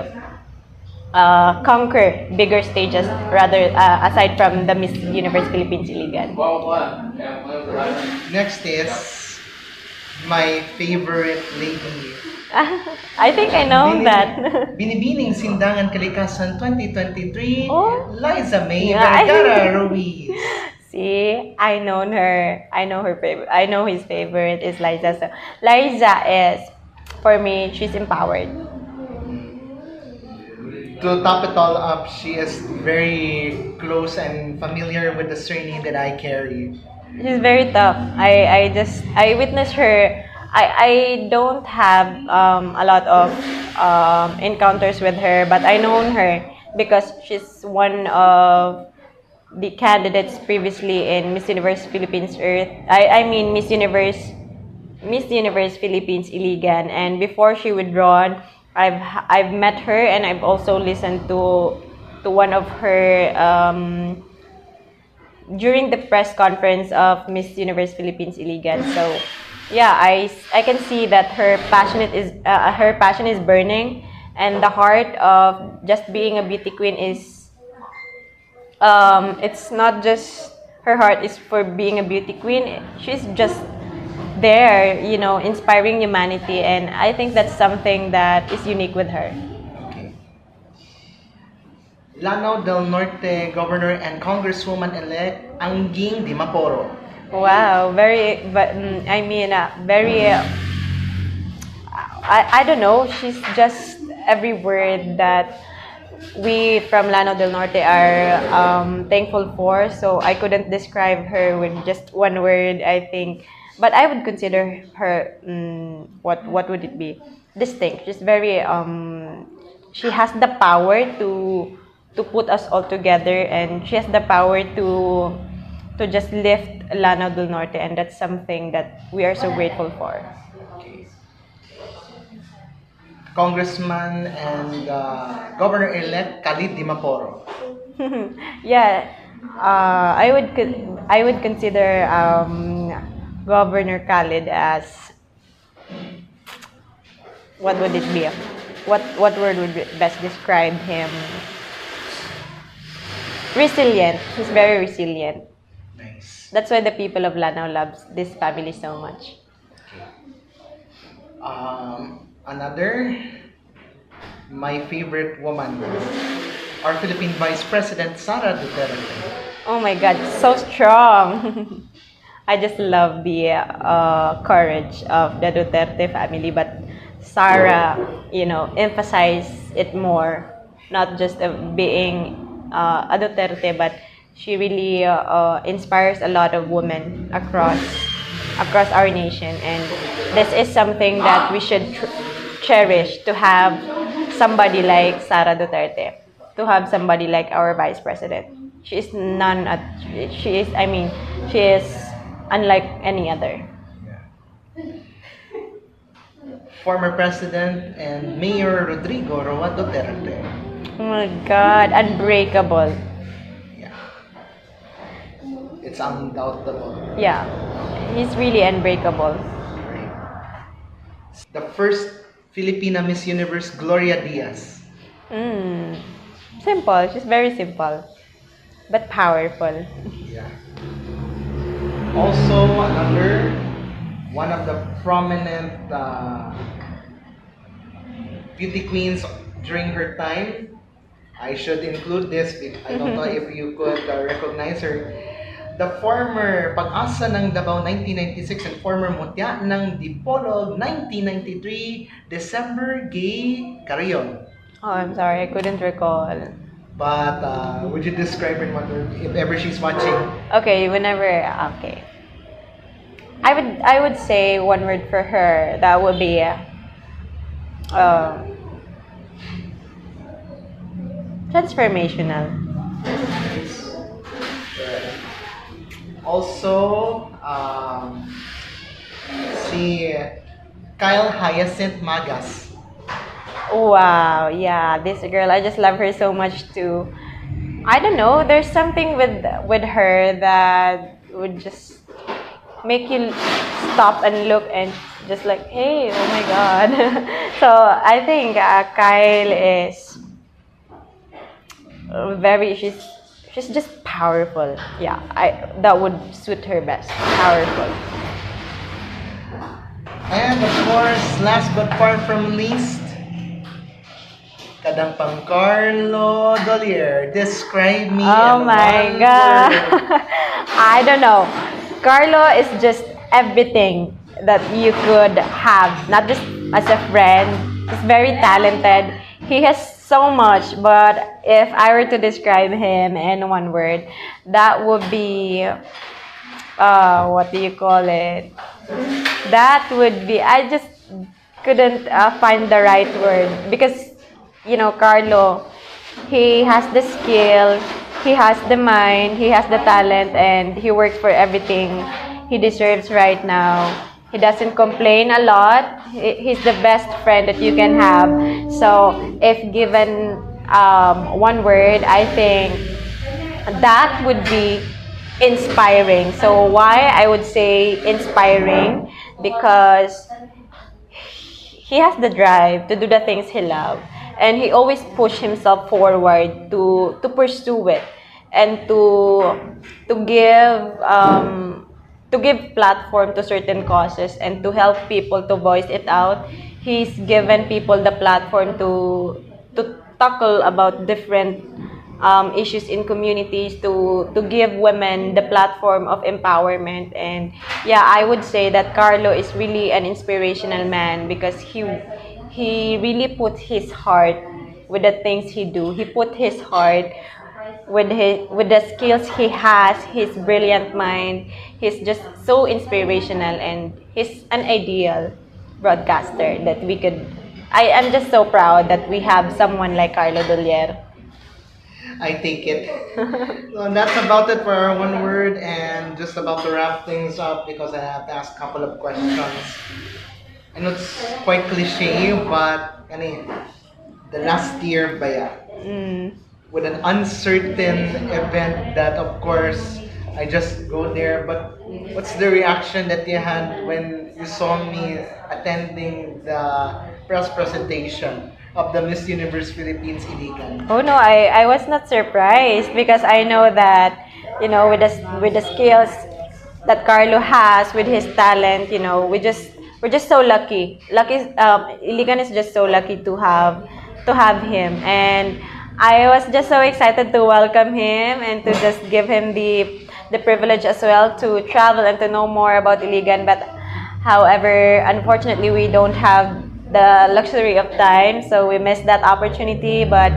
E: conquer bigger stages, rather aside from the Miss Universe Philippines Iligan.
A: Next is my favorite lady.
E: I think I know that.
A: Binibining Sindangan Kalikasan 2023,
E: Oh.
A: Liza May
E: Yeah.
A: Vergara Ruiz.
E: See, I know her. I know her favorite. I know his favorite is Liza. So Liza is, for me, she's empowered.
A: To top it all up, she is very close and familiar with the surname that I carry.
E: She's very tough. I witnessed her. I don't have a lot of encounters with her, but I known her because she's one of the candidates previously in Miss Universe Philippines Earth. I mean Miss Universe Philippines Iligan, and before she withdrawn, I've met her and I've also listened to one of her during the press conference of Miss Universe Philippines Iligan. So yeah, I can see that her passion is burning, and the heart of just being a beauty queen is it's not just her heart is for being a beauty queen. She's just there, inspiring humanity, and I think that's something that is unique with her.
A: Okay. Lanao del Norte Governor and Congresswoman-elect Angging Dimaporo.
E: Wow, very, but very. I don't know. She's just every word that we from Lanao del Norte are thankful for. So I couldn't describe her with just one word, I think. But I would consider her, what would it be? Distinct. She's very, she has the power to put us all together, and she has the power to just lift Lanao del Norte, and that's something that we are so grateful for.
A: Okay. Congressman and Governor-elect Khalid Dimaporo.
E: Yeah, I would consider Governor Khalid as what would it be? What word would best describe him? Resilient. He's very resilient.
A: Nice.
E: That's why the people of Lanao loves this family so much.
A: Another, my favorite woman, our Philippine Vice President, Sara Duterte.
E: Oh my God, so strong. I just love the courage of the Duterte family, but Sarah, emphasized it more, not just being a Duterte, but she really inspires a lot of women across our nation, and this is something that we should cherish, to have somebody like Sara Duterte, to have somebody like our Vice President. She is she is unlike any other.
A: Former President and Mayor Rodrigo Roa Duterte.
E: Oh my God, unbreakable.
A: Yeah. It's undoubtable.
E: Yeah, he's really unbreakable.
A: The first Filipina Miss Universe, Gloria Diaz.
E: Simple, she's very simple, but powerful.
A: Yeah. Also, another one of the prominent beauty queens during her time. I should include this. I don't know if you could recognize her. The former Pag-asa ng Davao 1996 and former Mutya ng Dipolog 1993, December Gay Carrion.
E: Oh, I'm sorry, I couldn't recall.
A: But would you describe in one word if ever she's watching?
E: Okay, okay. I would say one word for her. That would be transformational.
A: Also, si Kyle Hyacinth Magas.
E: Wow, yeah, this girl, I just love her so much too. I don't know, there's something with her that would just make you stop and look and just like, hey, oh my God. So I think Kyle is she's just powerful. Yeah, that would suit her best. Powerful.
A: And of course, last but far from least, Kadangpan Carlo Dolier. Describe me
E: Oh
A: in
E: my
A: one
E: God.
A: word.
E: I don't know. Carlo is just everything that you could have, not just as a friend. He's very talented. He has so much, but if I were to describe him in one word, that would be, what do you call it? That would be, I just couldn't find the right word, because, Carlo, he has the skill, he has the mind, he has the talent, and he works for everything he deserves right now. He doesn't complain a lot. He's the best friend that you can have. So, if given one word, I think that would be inspiring. So, why I would say inspiring? Because he has the drive to do the things he loves, and he always push himself forward to pursue it, and to give platform to certain causes and to help people to voice it out. He's given people the platform to tackle about different issues in communities, to give women the platform of empowerment. And yeah, I would say that Carlo is really an inspirational man, because he really put his heart with the things he do. He put his heart with the skills he has, his brilliant mind. He's just so inspirational, and he's an ideal broadcaster that we could. I am just so proud that we have someone like Carlo Dolier.
A: I take it. So that's about it for our one word, and just about to wrap things up because I have to ask a couple of questions. I know it's quite cliche, but the last year ba with an uncertain event that of course I just go there, but what's the reaction that you had when you saw me attending the press presentation of the Miss Universe Philippines Iligan?
E: Oh no, I was not surprised because I know that, with the skills that Carlo has, with his talent, we're just so lucky. Iligan is just so lucky to have him, and I was just so excited to welcome him and to just give him the privilege as well to travel and to know more about Iligan. But however, unfortunately, we don't have the luxury of time, so we missed that opportunity. But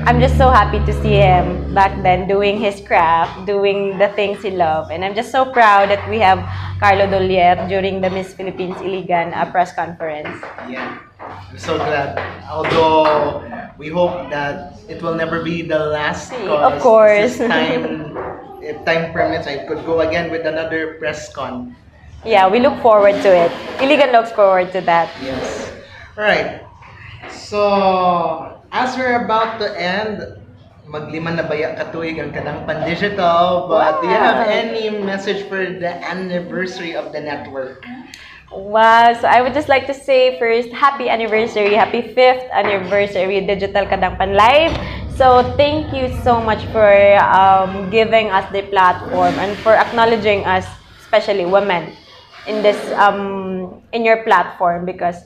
E: I'm just so happy to see him back then doing his craft, doing the things he loved. And I'm just so proud that we have Carlo Dolier during the Miss Philippines Iligan press conference.
A: Yeah, I'm so glad. Although we hope that it will never be the last.
E: Of course.
A: This time, if time permits, I could go again with another press con.
E: Yeah, we look forward to it. Iligan looks forward to that.
A: Yes. All right. So, as we're about to end, maglima na baya katuig ang Kadangpan Digital, but do you have any message for the anniversary of the network?
E: Wow, so I would just like to say first, happy anniversary, happy 5th anniversary Digital Kadangpan Live. So thank you so much for giving us the platform and for acknowledging us, especially women, in this in your platform, because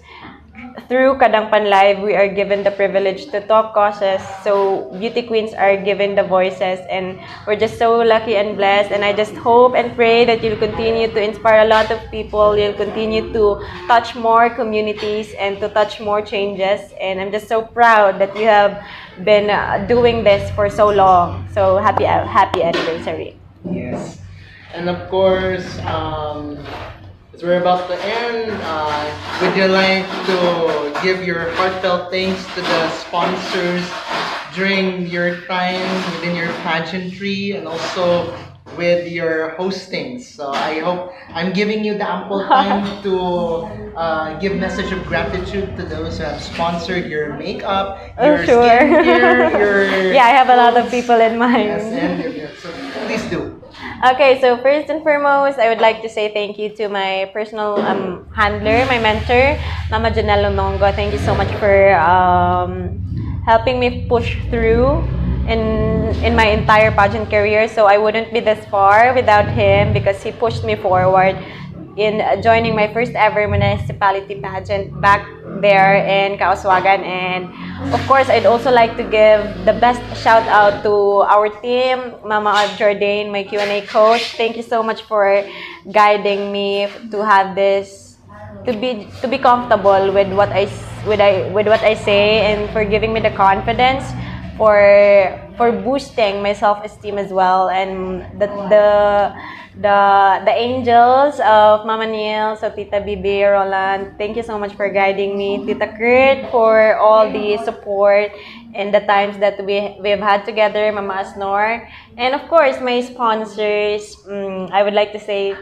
E: through Kadangpan Live, we are given the privilege to talk causes. So beauty queens are given the voices, and we're just so lucky and blessed. And I just hope and pray that you'll continue to inspire a lot of people. You'll continue to touch more communities and to touch more changes. And I'm just so proud that you have been doing this for so long. So happy anniversary.
A: Yes. And of course, as we're about to end, would you like to give your heartfelt thanks to the sponsors during your time within your pageantry and also with your hostings? So I hope I'm giving you the ample time to give message of gratitude to those who have sponsored your makeup, your
E: Sure.
A: skincare, your
E: Yeah, I have a lot of
A: clothes.
E: people in mind.
A: Yes, and so please do.
E: Okay, so first and foremost, I would like to say thank you to my personal handler, my mentor, Mama Janelle Lonongo. Thank you so much for helping me push through in my entire pageant career. So I wouldn't be this far without him, because he pushed me forward in joining my first ever municipality pageant back there in Kaoswagan. And of course, I'd also like to give the best shout out to our team, Mama Jordan, my Q&A coach. Thank you so much for guiding me to have this, to be comfortable with what I say, and for giving me the confidence, for boosting my self-esteem as well. And the angels of Mama Neil, so Tita Bibi, Roland, thank you so much for guiding me. Tita Kurt, for all the support in the times that we've had together, Mama Asnor. And of course, my sponsors, I would like to say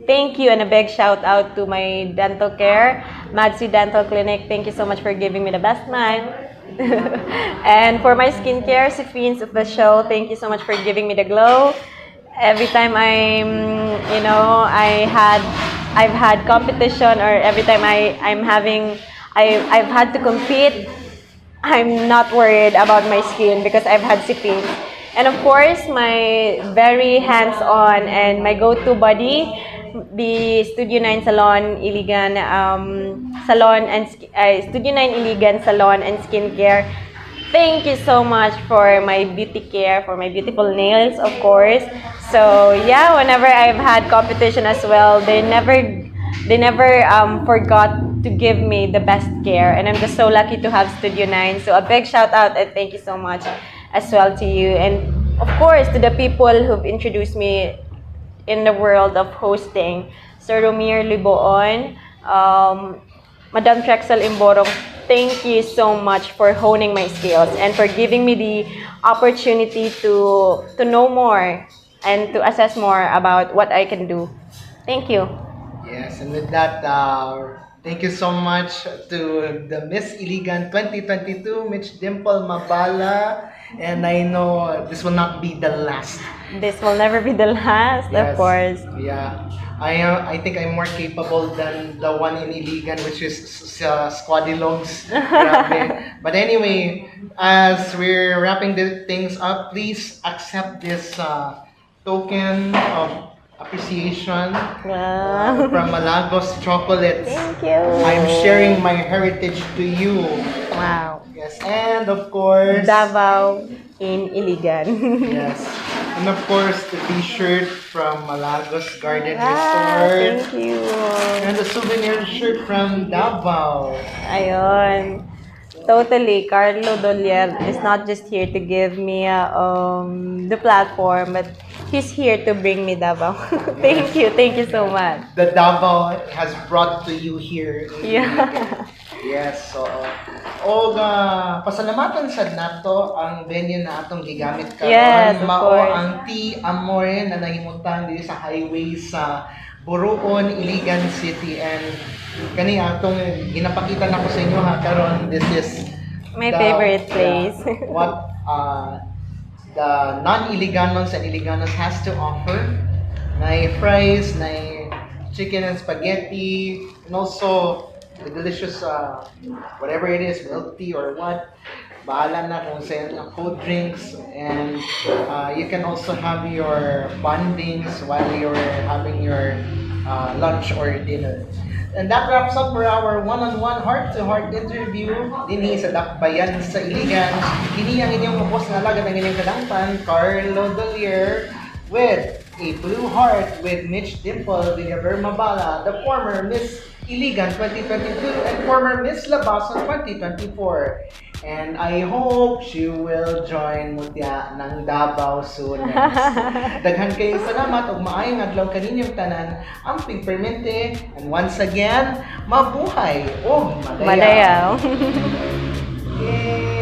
E: thank you and a big shout out to my dental care, Madsi Dental Clinic. Thank you so much for giving me the best smile. And for my skincare, Sifines of the show, thank you so much for giving me the glow. Every time I've had competition, or every time I've had to compete, I'm not worried about my skin because I've had Sifines. And of course, my very hands-on and my go-to buddy, the Studio 9 Salon Iligan Studio 9 Iligan Salon and Skincare. Thank you so much for my beauty care, for my beautiful nails, of course. So yeah, whenever I've had competition as well, they never forgot to give me the best care, and I'm just so lucky to have Studio 9. So a big shout out and thank you so much as well to you, and of course to the people who've introduced me in the world of hosting, Sir Romir Liboon, Madam Trexel Imborong. Thank you so much for honing my skills and for giving me the opportunity to know more and to assess more about what I can do. Thank you.
A: Yes, and with that, thank you so much to the Miss Iligan 2022, Mitch, Dimple, Mabala, and I know this will not be the last.
E: This will never be the last,
A: Yes,
E: of course.
A: Yeah. I think I'm more capable than the one in Iligan, which is Squadilogs. Grabe. But anyway, as we're wrapping the things up, please accept this token of appreciation
E: Wow.
A: from Malagos Chocolates.
E: Thank you.
A: I'm sharing my heritage to you.
E: Wow.
A: Yes, and of course,
E: Davao in Iligan.
A: yes, and of course the T-shirt from Malagos Garden
E: Ah,
A: Resort,
E: thank you.
A: and the souvenir shirt from Davao.
E: Ayun. Totally, Carlo Dolier is not just here to give me the platform, but he's here to bring me Davao. Thank you so much.
A: The Davao has brought to you here.
E: Yeah.
A: Yes, so pasalamatan sad nato ang venue na atong gigamit karon.
E: Yes, of
A: Mao
E: course.
A: ang T Amore na nahimutang diri sa highway sa Buruon, Iligan City, and kani atong ginapakita nako sa inyo ha karon. This is
E: My favorite place.
A: What the non-Iliganos and Iliganos has to offer. Na fries, na chicken and spaghetti, and also the delicious whatever it is, milk tea or what. Bahala na kung sa cold drinks, and you can also have your bondings while you're having your lunch or dinner. And that wraps up for our one-on-one heart-to-heart interview dinhi sa Dakbayan sa Iligan. Kini ang inyong kapos na alagad ng inyong kadangpan, Carlo Dolier, with a blue heart with Mitch, Dimple, Mabala, the former Miss Iligan 2022 and former Miss Labason 2024. And I hope she will join Mutya ng Davao soon. Daghan kayong salamat ug maayong adlaw kaninyong tanan, amping permente, and once again, mabuhay o madayaw.
E: Madayaw.
A: Yay!